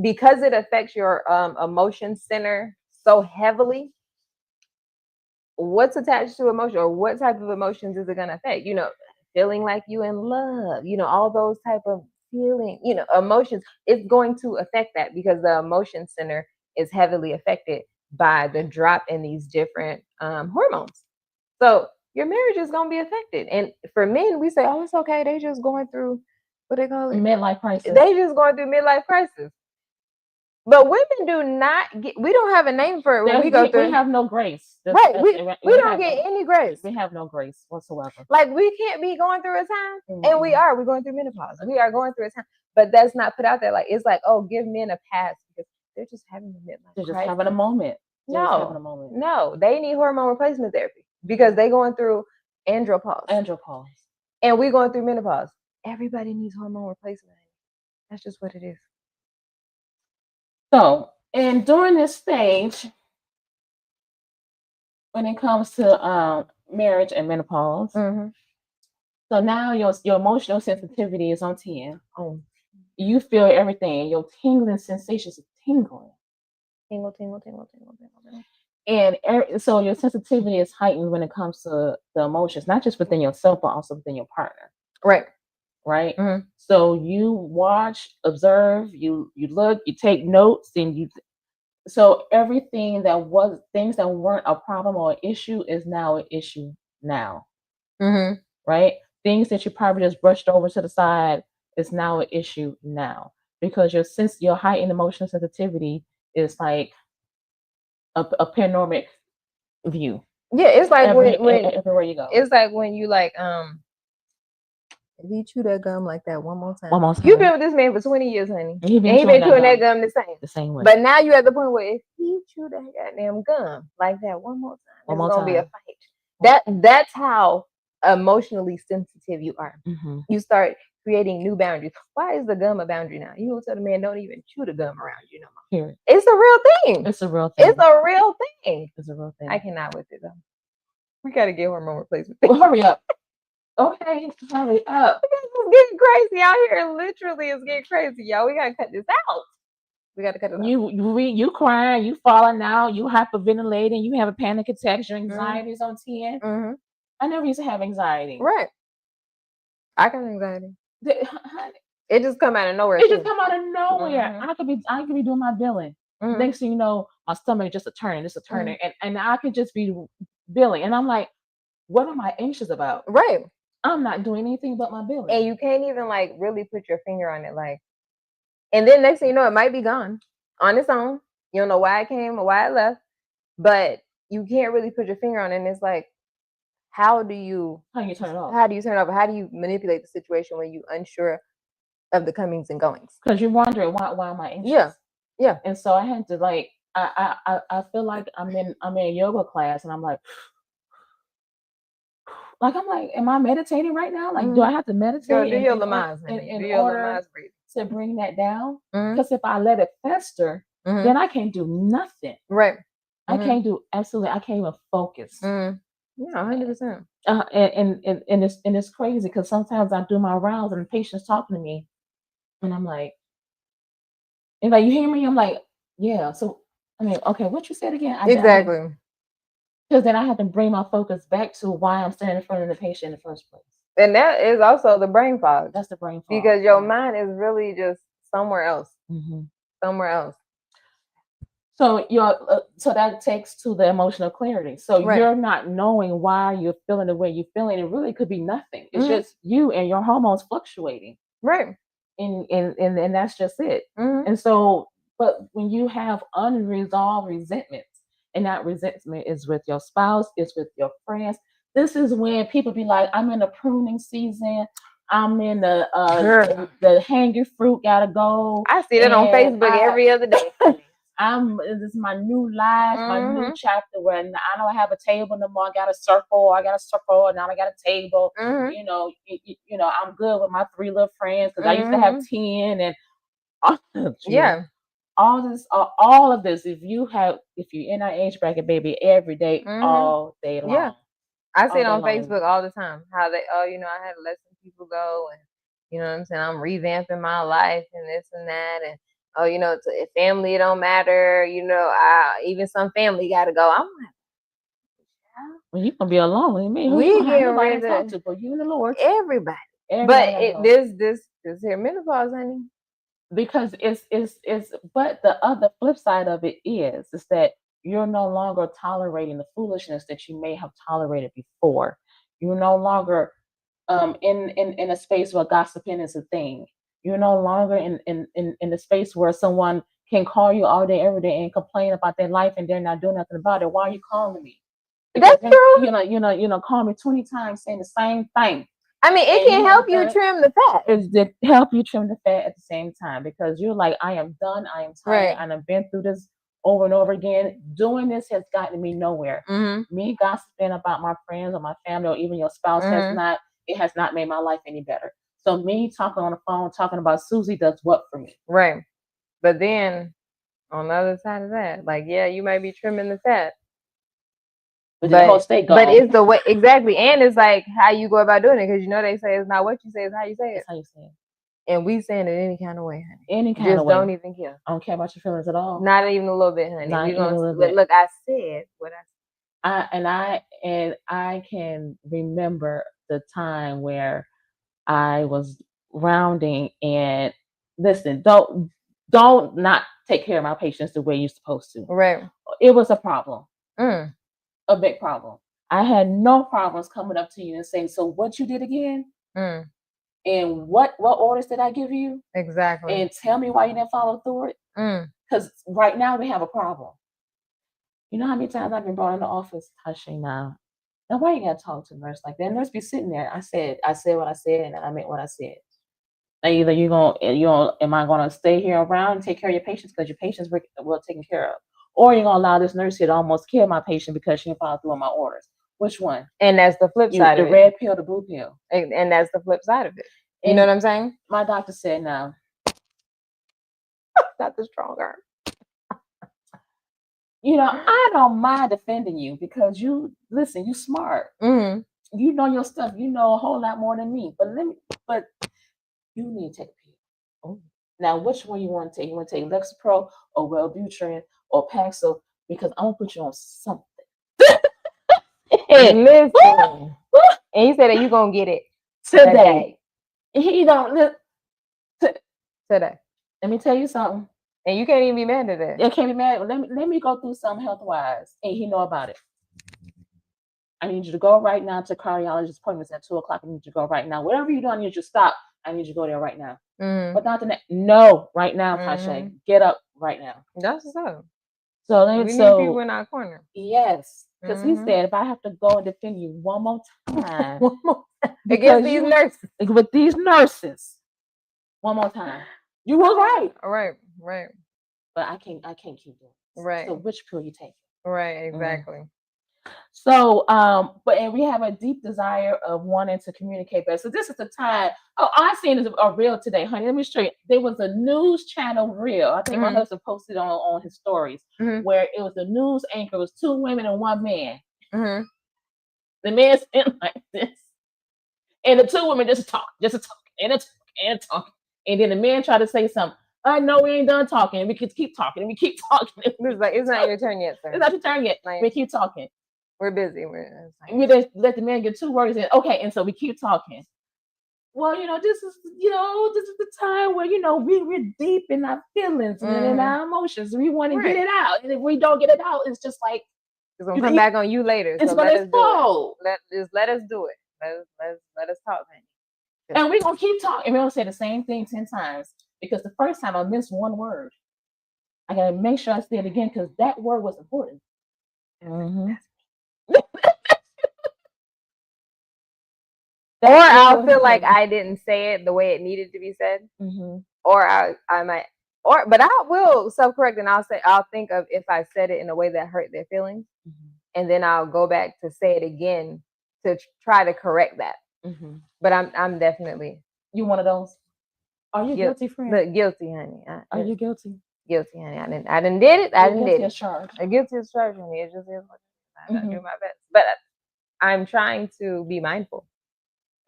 because it affects your emotion center so heavily. What's attached to emotion, or what type of emotions is it going to affect? Feeling like you in love, all those type of feeling, emotions, it's going to affect that because the emotion center is heavily affected by the drop in these different hormones. So your marriage is going to be affected. And for men, we say, oh, it's okay. They just going through, what they call it? Midlife crisis. They just going through midlife crisis. But women do not get, we don't have a name for it when we go through. We have no grace. Right. We don't get any grace. We have no grace whatsoever. Like we can't be going through a time. And we're going through menopause. We are going through a time. But that's not put out there. Like, it's like, oh, give men a pass because they're just having a midlife crisis. They're just having a moment. No, they need hormone replacement therapy because they're going through andropause. And we're going through menopause. Everybody needs hormone replacement. That's just what it is. So, and during this stage, when it comes to marriage and menopause, so now your emotional sensitivity is on 10. You feel everything. Your tingling sensations are tingling. Tingle. And so your sensitivity is heightened when it comes to the emotions, not just within yourself, but also within your partner. Right. So you watch, observe, you look, you take notes, and so everything things that weren't a problem or an issue is now an issue now. Right. Things that you probably just brushed over to the side is now an issue now because your heightened emotional sensitivity is like a panoramic view. Yeah, it's like everywhere you go. It's like when you like if he chew that gum like that one more time. You've been with this man for 20 years, honey. He been chewing that gum the same way. But now you're at the point where if he chew that goddamn gum like that one more time, it's gonna be a fight. That's how emotionally sensitive you are. You start creating new boundaries. Why is the gum a boundary now? You will tell the man, don't even chew the gum around you no more. Here. It's a real thing. It's a real thing. I cannot with it though. We gotta get hormone replacement. Well, hurry up. Okay, hurry up. It's getting crazy out here. Literally, it's getting crazy, y'all. We gotta cut this out. You crying, you falling out, you hyperventilating, you have a panic attack, your anxiety's on 10. I never used to have anxiety. Right. I got anxiety. It just come out of nowhere. It just come out of nowhere. I could be doing my billing. Next thing you know, my stomach just a turning, and I could just be billing, and I'm like, what am I anxious about? Right. I'm not doing anything but my billing. And you can't even like really put your finger on it, like. And then next thing you know, it might be gone on its own. You don't know why it came or why it left, but you can't really put your finger on it. And it's like, how do you turn it off? How do you turn it off? How do you manipulate the situation when you're unsure of the comings and goings? Because you're wondering why am I anxious? Yeah. And so I had to like I feel like I'm in a yoga class and I'm like Like, I'm like, am I meditating right now? Like, do Mhm. I have to Go meditate do your in, Lamaze, honey. in Do your order Lamaze breathing. to bring that down? Mhm. Because if I let it fester, Mhm. then I can't do nothing. Right. I Mhm. can't do absolutely. I can't even focus. Mhm. Yeah, 100%. And it's crazy because sometimes I do my rounds and the patient's talking to me, and I'm like, and like, you hear me? I'm like, yeah. So I mean, okay, what you said again? Exactly. Because then I have to bring my focus back to why I'm standing in front of the patient in the first place. And that is also the brain fog. That's the brain fog. Because your mind is really just somewhere else. Mm-hmm. Somewhere else. So so that takes to the emotional clarity. So Right. you're not knowing why you're feeling the way you're feeling. It really could be nothing. It's Mhm. just you and your hormones fluctuating. Right. And that's just it. Mhm. And so, but when you have unresolved resentments, and that resentment is with your spouse, it's with your friends. This is when people be like, I'm in a pruning season. I'm in the hanging fruit gotta go. I see that on and Facebook every other day. this is my new life, my new Mhm. chapter where I don't have a table no more. I got a circle. Now I got a table. Mhm. You know, I'm good with my 3 little friends because I used to have 10 and Yeah. all of this. If you're in our age bracket, baby, every day, Mhm. all day long. Yeah. I see All it day on long. Facebook all the time. How they, I had to let some people go, and you know what I'm saying, I'm revamping my life and this and that, and if family it don't matter, even some family got to go. I'm like, Well, you gonna be alone with me. Who we you gonna have getting nobody rid to talk of to? But you and the Lord. everybody. Everybody But gotta go. this here menopause, honey. Because it's but the other flip side of it is that you're no longer tolerating the foolishness that you may have tolerated before. You're no longer in a space where gossiping is a thing. You're no longer in a space where someone can call you all day every day and complain about their life and they're not doing nothing about it. Why are you calling me? That's true. Call me 20 times saying the same thing. I mean, it can help you trim the fat. It's to help you trim the fat at the same time because you're like, I am done, I am tired, Right. and I've been through this over and over again. Doing this has gotten me nowhere. Mhm. Me gossiping about my friends or my family or even your spouse has not made my life any better. So me talking on the phone, talking about Susie does what for me? Right. But then on the other side of that, like, yeah, you might be trimming the fat. But the whole state gone. But it's the way exactly, and it's like how you go about doing it, because they say it's not what you say, it's how you say it. That's how you say it. And we saying it any kind of way, honey. Any kind of way. Just don't even care. I don't care about your feelings at all. Not even a little bit, honey. Not even a little bit. Look, I said what I said. I can remember the time where I was rounding and listen, don't not take care of my patients the way you're supposed to. Right. It was a problem. Mm. A big problem. I had no problems coming up to you and saying, so what you did again? Mm. And what orders did I give you? Exactly. And tell me why you didn't follow through it. Because right now we have a problem. You know how many times I've been brought in the office, Tasha, now why you gotta talk to the nurse like that? Nurse be sitting there. I said what I said and I meant what I said. Now either am I gonna stay here around and take care of your patients because your patients were well taken care of, or you're gonna allow this nurse here to almost kill my patient because she didn't follow through on my orders? Which one? And that's the flip side of it. The red pill, the blue pill. And that's the flip side of it. You know what I'm saying? My doctor said no. Not the strong arm. I don't mind defending you because you smart. Mm-hmm. You know your stuff. You know a whole lot more than me. But you need to take a pill. Oh. Now, which one you want to take? You want to take Lexapro or Wellbutrin or Paxil? Because I'm gonna put you on something. Listen. And he said that you're gonna get it today. He don't today. Let me tell you something. And you can't even be mad at that. I can't be mad. Let me go through something health wise, and he know about it. I need you to go right now to cardiologist appointments at 2:00. I need you to go right now. Whatever you do, I need you to stop. I need you to go there right now. Mm-hmm. But not the no, right now, Tasha. Get up right now. That's so. So we need people in our corner. Yes, because he said if I have to go and defend you one more time, against these nurses, with these nurses, one more time, you were right. Right. But I can't keep doing this. Right. So which pill you take? Right, exactly. So, but and we have a deep desire of wanting to communicate better. So this is the time. Oh, I seen this a reel today, honey. Let me show you. There was a news channel reel. I think my Mhm. husband posted on his stories Mhm. where it was the news anchor. It was two women and one man. Mhm. The man's in like this, and the two women just talk, and a talk, and a talk. And then the man tried to say something. I know we ain't done talking. And we could keep talking, and we keep talking. And we It's like keep it's not talking. your turn yet, sir. It's not your turn yet. Like, We keep talking. we're busy. We're it's We like, just let the man get two words in. Okay, and so we keep talking. Well, this is the time where we're deep in our feelings and in mhm. our emotions. We want to get Right. it out, and if we don't get it out, it's just like It's gonna you come know, back on you later. it's So gonna let us do it. explode. Let us do it. Let us talk, honey. 'Cause And we're gonna keep talking. We're gonna say the same thing 10 times because the first time I missed one word. I gotta make sure I say it again because that word was important. Mhm. Or That word I'll was feel like important. I didn't say it the way it needed to be said. Hmm. Or I might but I will self-correct and I'll think of if I said it in a way that hurt their feelings, Hmm. and then I'll go back to say it again to try to correct that. Hmm. But I'm definitely You one of those? Are you guilty. guilty, friend? Look, guilty, honey. Are you guilty? Guilty, honey. I didn't did it. I You're didn't did guilty it. as charged. I guilty as charged, honey. It just is what it is. I Hmm. do my best, but I'm trying to be mindful.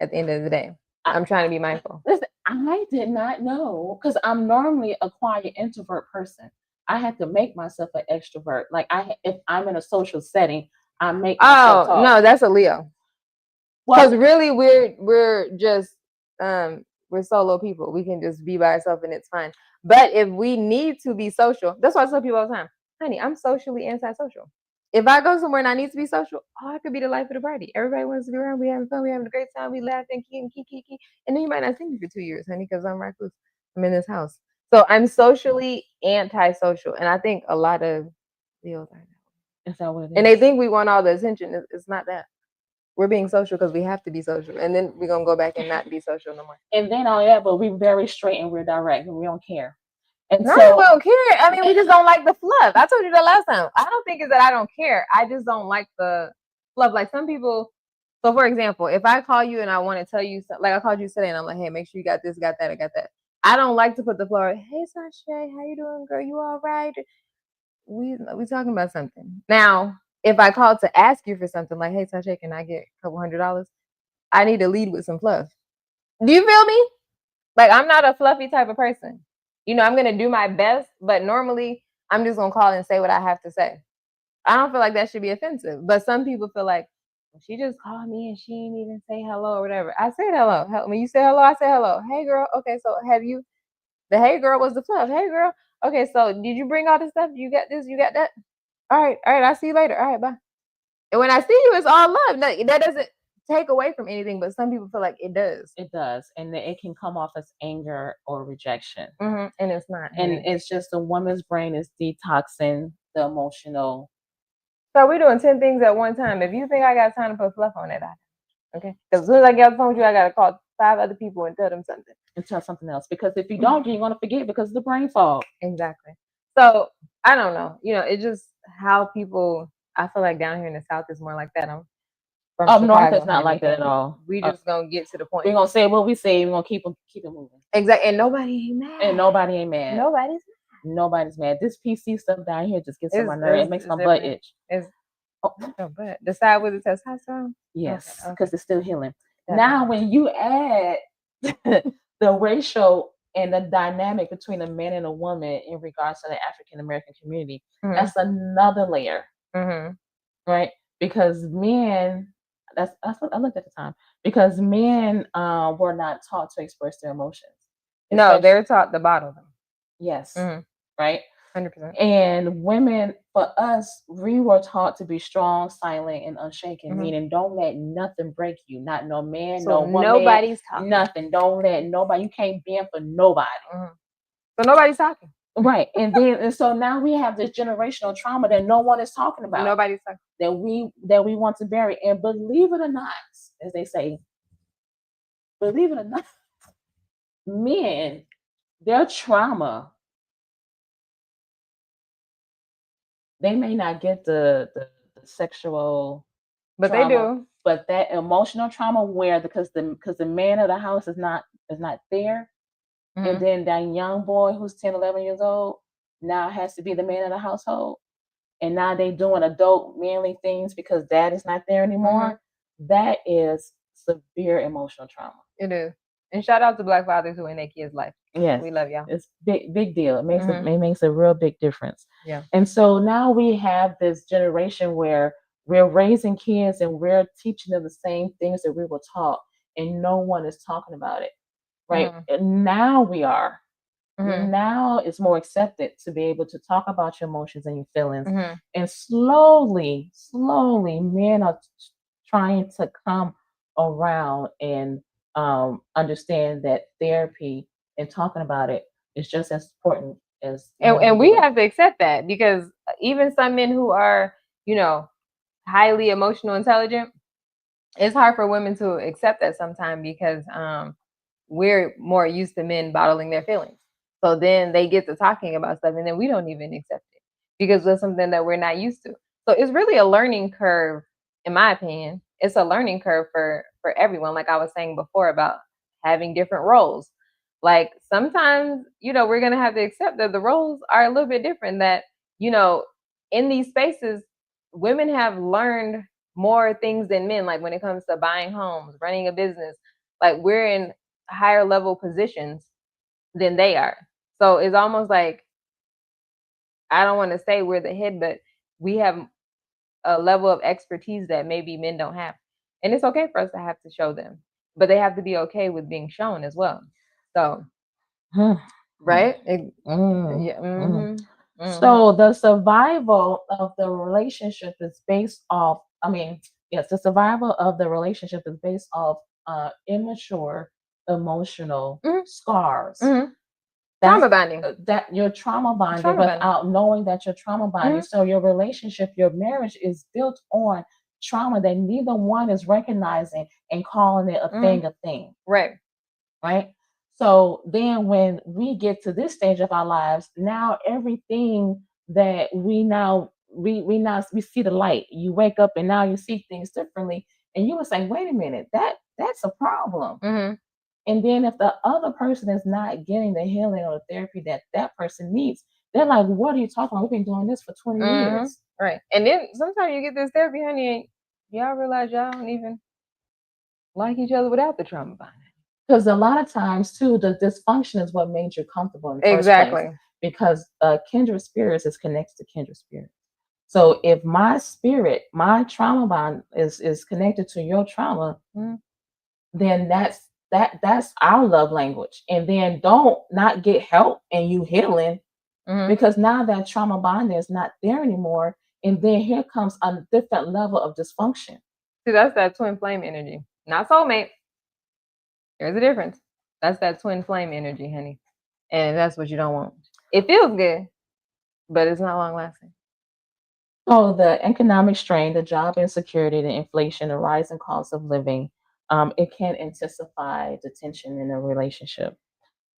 At the end of the day, I'm trying to be mindful. Listen, I did not know because I'm normally a quiet introvert person. I had to make myself an extrovert. Like if I'm in a social setting, I make myself Oh talk. no, that's a Leo. Because Well, really, we're just we're solo people. We can just be by ourselves and it's fine. But if we need to be social, that's why I tell people all the time, honey, I'm socially antisocial. If I go somewhere and I need to be social, oh, I could be the life of the party. Everybody wants to be around. We having fun. We having a great time. We laughing, kiki. And then you might not see me for 2 years, honey, because I'm recluse. I'm in this house. So I'm socially antisocial. And I think a lot of Leos are that. is that what it And they is? think we want all the attention. It's not that. We're being social because we have to be social. And then we're going to go back and not be social no more. And then all that, but we're very straight and we're direct and we don't care. And Not that we so, don't care. I mean, we just don't like the fluff. I told you that last time. I don't think it's that I don't care. I just don't like the fluff. Like some people. So, for example, if I call you and I want to tell you, like I called you today, and I'm like, hey, make sure you got this, got that, I got that. I don't like to put the floor. Hey, Sashay, how you doing, girl? You all right? We talking about something. Now, if I call to ask you for something, like, hey, Sashay, can I get a couple $100? I need to lead with some fluff. Do you feel me? Like, I'm not a fluffy type of person. I'm going to do my best, but normally I'm just going to call and say what I have to say. I don't feel like that should be offensive, but some people feel like, well, she just called me and she didn't even say hello or whatever. I said hello. When you say hello, I say hello. Hey, girl. Okay, so the hey, girl was the fluff. Hey, girl. Okay, so did you bring all this stuff? You got this? You got that? All right. I'll see you later. All right, bye. And when I see you, it's all love. That doesn't take away from anything, but some people feel like it does. it does. And it can come off as anger or rejection. And it's not. And it's just the woman's brain is detoxing the emotional. So we're doing 10 things at one time. If you think I got time to put fluff on it, okay? Because as soon as I get off the phone with you, I got to call 5 other people and tell them something. And tell something else. Because if you don't, you're going to forget because of the brain fog. Exactly. So I don't know. It's just how people, I feel like down here in the South is more like that. I'm from Up north, Chicago, it's not like that at all. We just going to get to the point. We're going to say what we say. We're going to keep it moving. Exactly. And nobody ain't mad. And nobody ain't mad. Nobody's mad. This PC stuff down here just gets on my It's- nerve. It it's- makes it's my butt different. itch. It's Oh, no, but the side with the testosterone? yes, Okay. because it's still healing. Definitely. Now, when you add the racial and the dynamic between a man and a woman in regards to the African American community, that's another layer, right? Because men, that's what I looked at the time. Because men were not taught to express their emotions. No, they're taught to bottle them. Yes, Mhm. right. 100%. And women, for us, we were taught to be strong, silent, and unshaken, meaning don't let nothing break you. Not no man, So no woman, nobody's talking. nothing. Don't let nobody. You can't bend for nobody. So nobody's talking. Right. And so now we have this generational trauma that no one is talking about. Nobody's talking. That we want to bury. And believe it or not, as they say, believe it or not, men, their trauma, they may not get the sexual But they trauma, do. but that emotional trauma where because the man of the house is not there, and Mhm. then that young boy who's 10, 11 years old now has to be the man of the household, and now they doing adult manly things because dad is not there anymore. That is severe emotional trauma. It is. And shout out to Black fathers who in their kids' life. Yes, We love y'all. it's big deal. It makes Mhm. it makes a real big difference. Yeah. And so now we have this generation where we're raising kids and we're teaching them the same things that we were taught, and no one is talking about it. Right. Mhm. And now we are. Mhm. Now it's more accepted to be able to talk about your emotions and your feelings. Mhm. And slowly, men are trying to come around and understand that therapy and talking about it is just as important as And we doing it. have to accept that because even some men who are, you know, highly emotional intelligent, it's hard for women to accept that sometimes because we're more used to men bottling their feelings. So then they get to talking about stuff and then we don't even accept it because it's something that we're not used to. So it's really a learning curve, in my opinion. It's a learning curve for everyone, like I was saying before about having different roles. Like sometimes, you know, we're gonna have to accept that the roles are a little bit different, that, you know, in these spaces, women have learned more things than men, like when it comes to buying homes, running a business. Like we're in higher level positions than they are. So it's almost like, I don't want to say we're the head, but we have a level of expertise that maybe men don't have. And it's okay for us to have to show them, but they have to be okay with being shown as well. So, right? Yeah. So the survival of the relationship is based off, I mean, yes, the survival of the relationship is based off immature emotional scars. That's Trauma bonding. that you're trauma bonded Trauma bonding. without knowing that you're trauma bonded. So your relationship, your marriage is built on trauma that neither one is recognizing and calling it a thing. Right. Right. So then when we get to this stage of our lives, now everything that we see the light. You wake up and now you see things differently. And you would say, wait a minute, that's a problem. And then if the other person is not getting the healing or the therapy that that person needs, they're like, what are you talking about? We've been doing this for 20 years. Right. And then sometimes you get this therapy, honey, and y'all realize y'all don't even like each other without the trauma bonding. Because a lot of times too, the dysfunction is what made you comfortable in the first place. Because kindred spirits is connected to kindred spirits. So if my spirit, my trauma bond is connected to your trauma, then that's our love language. And then don't not get help and you healing because now that trauma bond is not there anymore. And then here comes a different level of dysfunction. See, that's that twin flame energy, not soulmate. There's a difference. That's that twin flame energy, honey. And that's what you don't want. It feels good, but it's not long lasting. So the economic strain, the job insecurity, the inflation, the rising cost of living, it can intensify the tension in a relationship.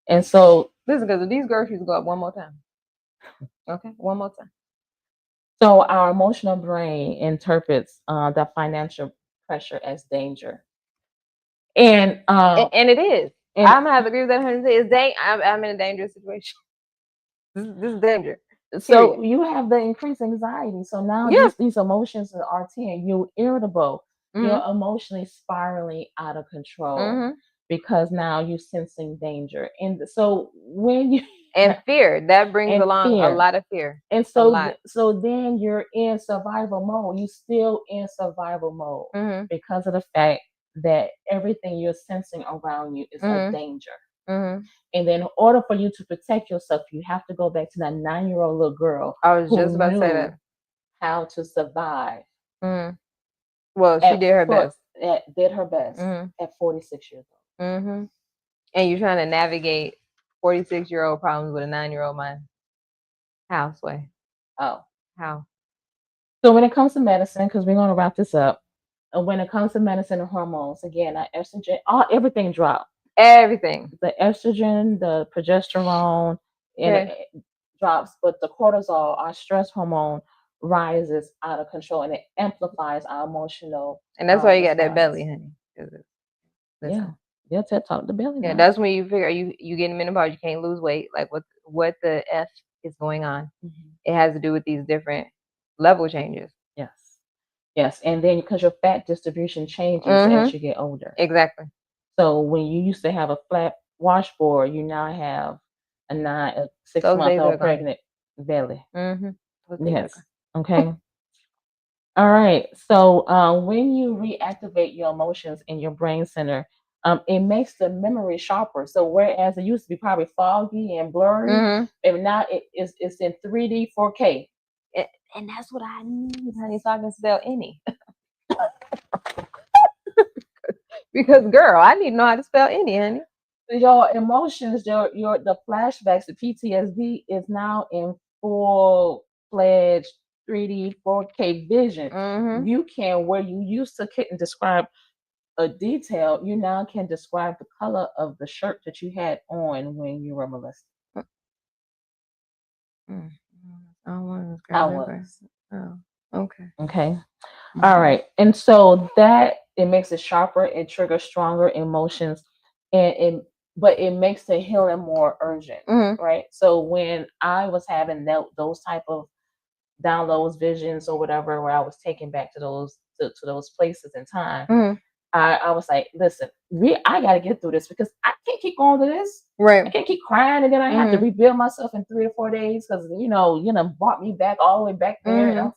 And so, listen, because if these groceries go up one more time, okay, one more time. So our emotional brain interprets the financial pressure as danger, and it is. and I'm gonna have to agree with that 100%. It's I'm in a dangerous situation. This is danger. so Period. you have the increased anxiety. So now Yeah. these emotions are 10. You're irritable. You're emotionally spiraling out of control because now you're sensing danger. And so when you and fear, that brings and along a fear. lot of fear. And A so lot. so then you're in survival mode. You still in survival mode because of the fact that everything you're sensing around you is a danger. And then in order for you to protect yourself, you have to go back to that 9-year-old little girl I was who just about to say knew that. how to survive. Well, she did her best. Did her best at 46 years old. And you're trying to navigate 46-year-old problems with a 9-year-old mind. How, Sway? Oh. How? So when it comes to medicine, because we're going to wrap this up, when it comes to medicine and hormones, again, estrogen, everything dropped. Everything. The estrogen, the progesterone, and it drops, but the cortisol, our stress hormone, rises out of control and it amplifies our emotional. And that's why you got that response. belly, honey. Yeah, Listen. yeah, TED Talk the belly. Yeah, button. that's when you figure you getting menopause, you can't lose weight. Like what the F is going on? Mhm. It has to do with these different level changes. Yes, yes, and then because your fat distribution changes Mhm. as you get older. Exactly. So when you used to have a flat washboard, you now have a Those days are 6-month-old gone. pregnant belly. Mhm. Those days are Yes. gone. Okay. All right. So when you reactivate your emotions in your brain center, it makes the memory sharper. So whereas it used to be probably foggy and blurry, Mhm. and now it's in 3D, 4K. And that's what I need, honey, so I can spell any. Because girl, I need to know how to spell any, honey. Your emotions, your the flashbacks, the PTSD is now in full fledged 3D, 4K vision. Mhm. You can, where you used to couldn't describe a detail, you now can describe the color of the shirt that you had on when you were molested. Mm. I don't want to I describe that. was. Oh, okay. Okay. All right. And so that it makes it sharper, it triggers stronger emotions, and but it makes the healing more urgent, Mhm. right? So when I was having those type of downloads, visions, or whatever, where I was taken back to those places in time, Mhm. I was like, listen, I got to get through this because I can't keep going to this. I Right. can't keep crying and then I have to Mhm. rebuild myself in 3 or 4 days because brought me back all the way back there, Mhm.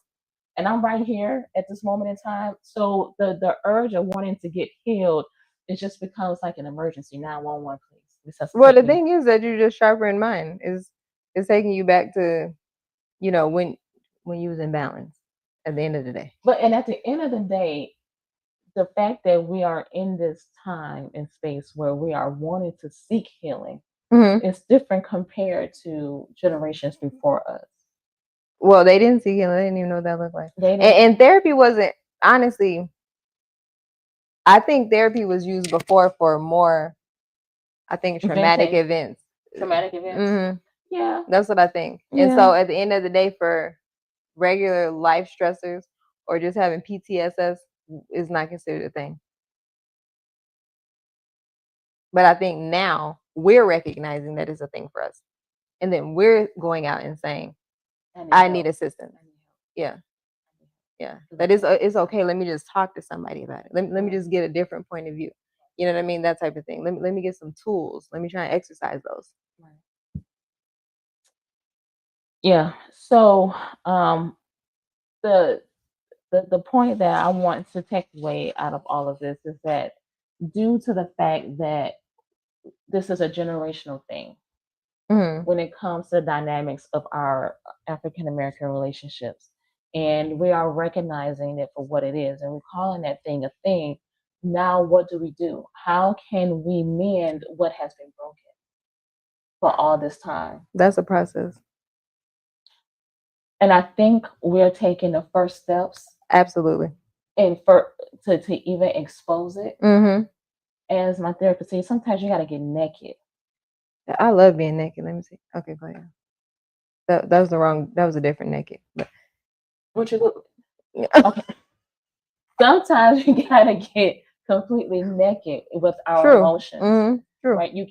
and I'm right here at this moment in time. So the urge of wanting to get healed, it just becomes like an emergency 911, please. Well, the thing is that you're just sharper in mind. Is taking you back to, when you was in balance at the end of the day. And at the end of the day, the fact that we are in this time and space where we are wanting to seek healing Mhm. is different compared to generations before us. Well, they didn't see healing. They didn't even know what that looked like. They didn't. And therapy wasn't, honestly, I think therapy was used before for more, I think, traumatic Vintage. events. Traumatic events. Mhm. Yeah. That's what I think. And Yeah. so at the end of the day, for regular life stressors or just having PTSS is not considered a thing. But I think now we're recognizing that it's a thing for us. And then we're going out and saying, I need assistance. Yeah. Yeah. That it's okay. Let me just talk to somebody about it. Let me just get a different point of view. You know what I mean? That type of thing. Let me get some tools. Let me try and exercise those. Yeah. So the the point that I want to take away out of all of this is that due to the fact that this is a generational thing Mhm. when it comes to the dynamics of our African American relationships, and we are recognizing it for what it is, and we're calling that thing a thing. Now, what do we do? How can we mend what has been broken for all this time? That's a process. And I think we're taking the first steps Absolutely. and to even expose it. Mhm. As my therapist says, sometimes you got to get naked. I love being naked. Let me see. Okay, go ahead. That was the wrong. That was a different naked. But What you look? Okay. Sometimes you gotta get completely naked with our true. emotions. True. Right? You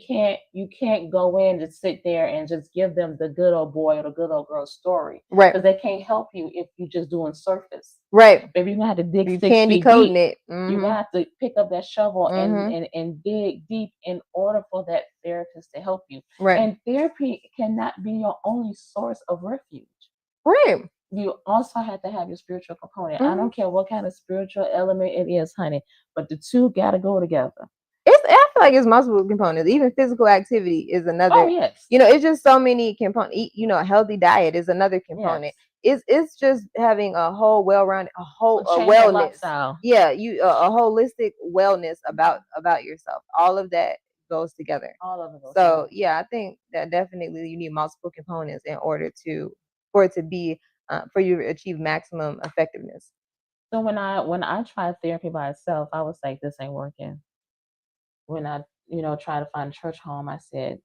can't go in and sit there and just give them the good old boy or the good old girl story. Right. Because they can't help you if you're just doing surface. Right. If you're gonna have to dig You 6 candy feet coding deep, it. you're gonna have to pick up that shovel and dig deep in order for that therapist to help you. Right. And therapy cannot be your only source of refuge. Right. You also have to have your spiritual component. I don't care what kind of spiritual element it is, honey, but the two gotta go together. I feel like it's multiple components. Even physical activity is another. Oh yes. It's just so many components. A healthy diet is another component. Yes. It's just having a whole well-rounded, a Change wellness. of lifestyle. Yeah, a holistic wellness about yourself. All of that goes together. All of it goes So together. yeah, I think that definitely you need multiple components in order for it to be for you to achieve maximum effectiveness. So when I tried therapy by itself, I was like, this ain't working. When I tried to find a church home, I said,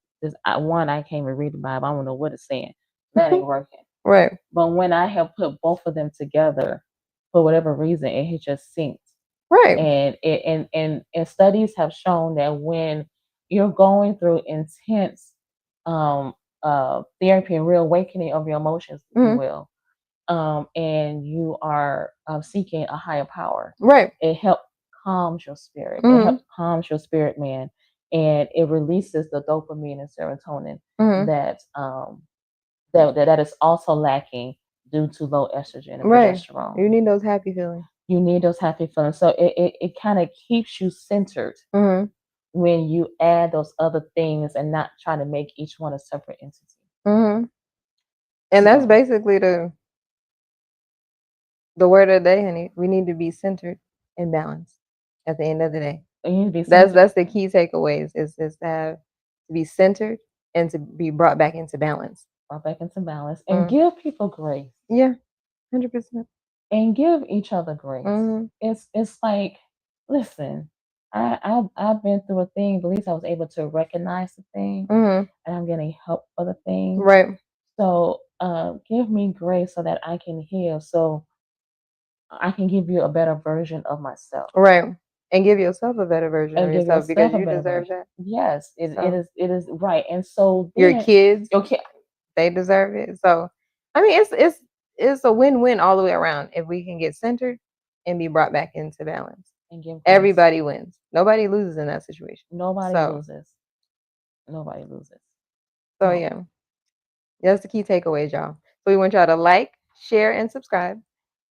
I can't even read the Bible. I don't know what it's saying. That ain't working. Right. But when I have put both of them together, for whatever reason, it had just synced. Right. And studies have shown that when you're going through intense um therapy and reawakening of your emotions, if you Mhm. will, and you are seeking a higher power, Right. it helps calms your spirit. It Mhm. helps calms your spirit, man, and it releases the dopamine and serotonin Mhm. that is also lacking due to low estrogen and Right. progesterone. You need those happy feelings. You need those happy feelings, so it kind of keeps you centered Mhm. when you add those other things and not try to make each one a separate entity. Mhm. And that's So basically the word of the day, honey. We need to be centered and balanced at the end of the day. you need to be That's centered, the key takeaways is to be centered and to be brought back into balance. brought back into balance, and give people grace, Yeah, 100%. and give each other grace. Mhm. It's like, listen, I've been through a thing, but at least I was able to recognize the thing, Mhm. and I'm getting help for the thing. Right. So give me grace so that I can heal, so I can give you a better version of myself, Right. And give yourself a better version of and give yourself because yourself a you better deserve version. that. Yes, So it is right. And so your then kids, your kid, they deserve it. So I mean it's a win-win all the way around if we can get centered and be brought back into balance. and give grace. Everybody wins. Nobody loses in that situation. Nobody So loses. Nobody loses. so So yeah. That's the key takeaways, y'all. So we want y'all to like, share, and subscribe.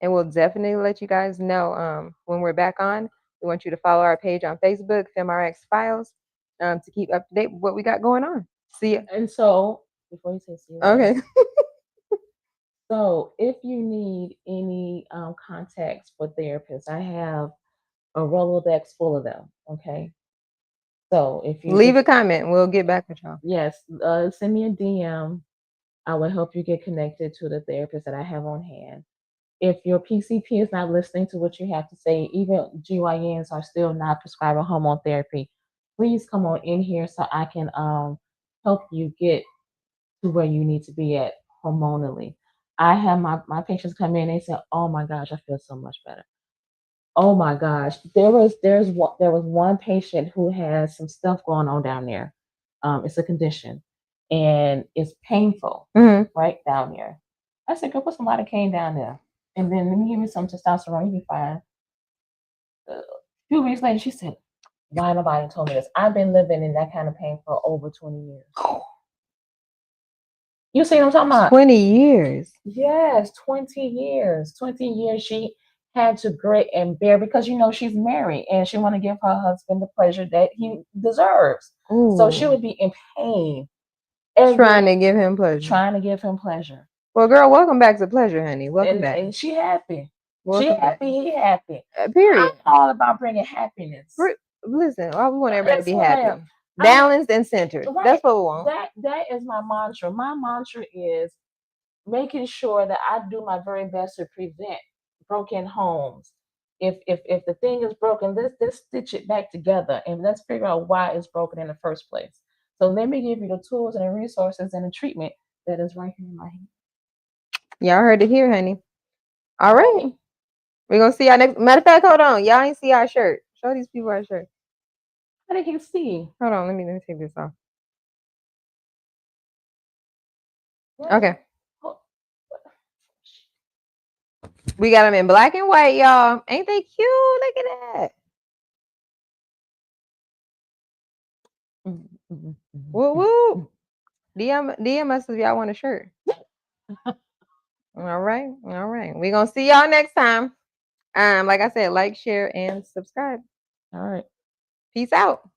And we'll definitely let you guys know when we're back on. We want you to follow our page on Facebook, FemRx Files, to keep up to date with what we got going on. See ya. and so before you say see you later, Okay. so if you need any contacts for therapists, I have a Rolodex full of them. Okay. So if you Leave if a comment. We'll get back with y'all. yes, send me a DM. I will help you get connected to the therapist that I have on hand. If your PCP is not listening to what you have to say, even GYNs are still not prescribing hormone therapy, please come on in here so I can help you get to where you need to be at hormonally. I have my patients come in, they say, "Oh my gosh, I feel so much better." Oh my gosh, there was one patient who has some stuff going on down there. It's a condition, and it's painful Mhm. right down there. I said, "Go put some lidocaine down there, and then let me give you some testosterone. You'll be fine." A few weeks later, she said, "Why nobody told me this? I've been living in that kind of pain for over 20 years." You see what I'm talking about? 20 years. Yes, 20 years. 20 years she had to grit and bear because she's married and she want to give her husband the pleasure that he deserves. So she Ooh. would be in pain every Trying to give him pleasure. trying to give him pleasure. Well, girl, welcome back to pleasure, honey. Welcome back. And she happy. Welcome She back. happy, he happy. Period. I'm all about bringing happiness. Listen, all we want everybody to That's be what I happy. am. Balanced and centered. Right. That's what we want. That is my mantra. My mantra is making sure that I do my very best to prevent broken homes. If the thing is broken, let's stitch it back together and let's figure out why it's broken in the first place. So let me give you the tools and the resources and the treatment that is right here in my hand. Y'all heard it here, honey. All right. We're gonna see y'all next. Matter of fact, hold on. Y'all ain't see our shirt. Show these people our shirt. How they can see? Hold on, let me take this off. What? Okay. We got them in black and white, y'all. Ain't they cute? Look at that. Woo woo. DM us if y'all want a shirt. All right. All right. We're gonna see y'all next time. Like I said, like, share, and subscribe. All right. Peace out.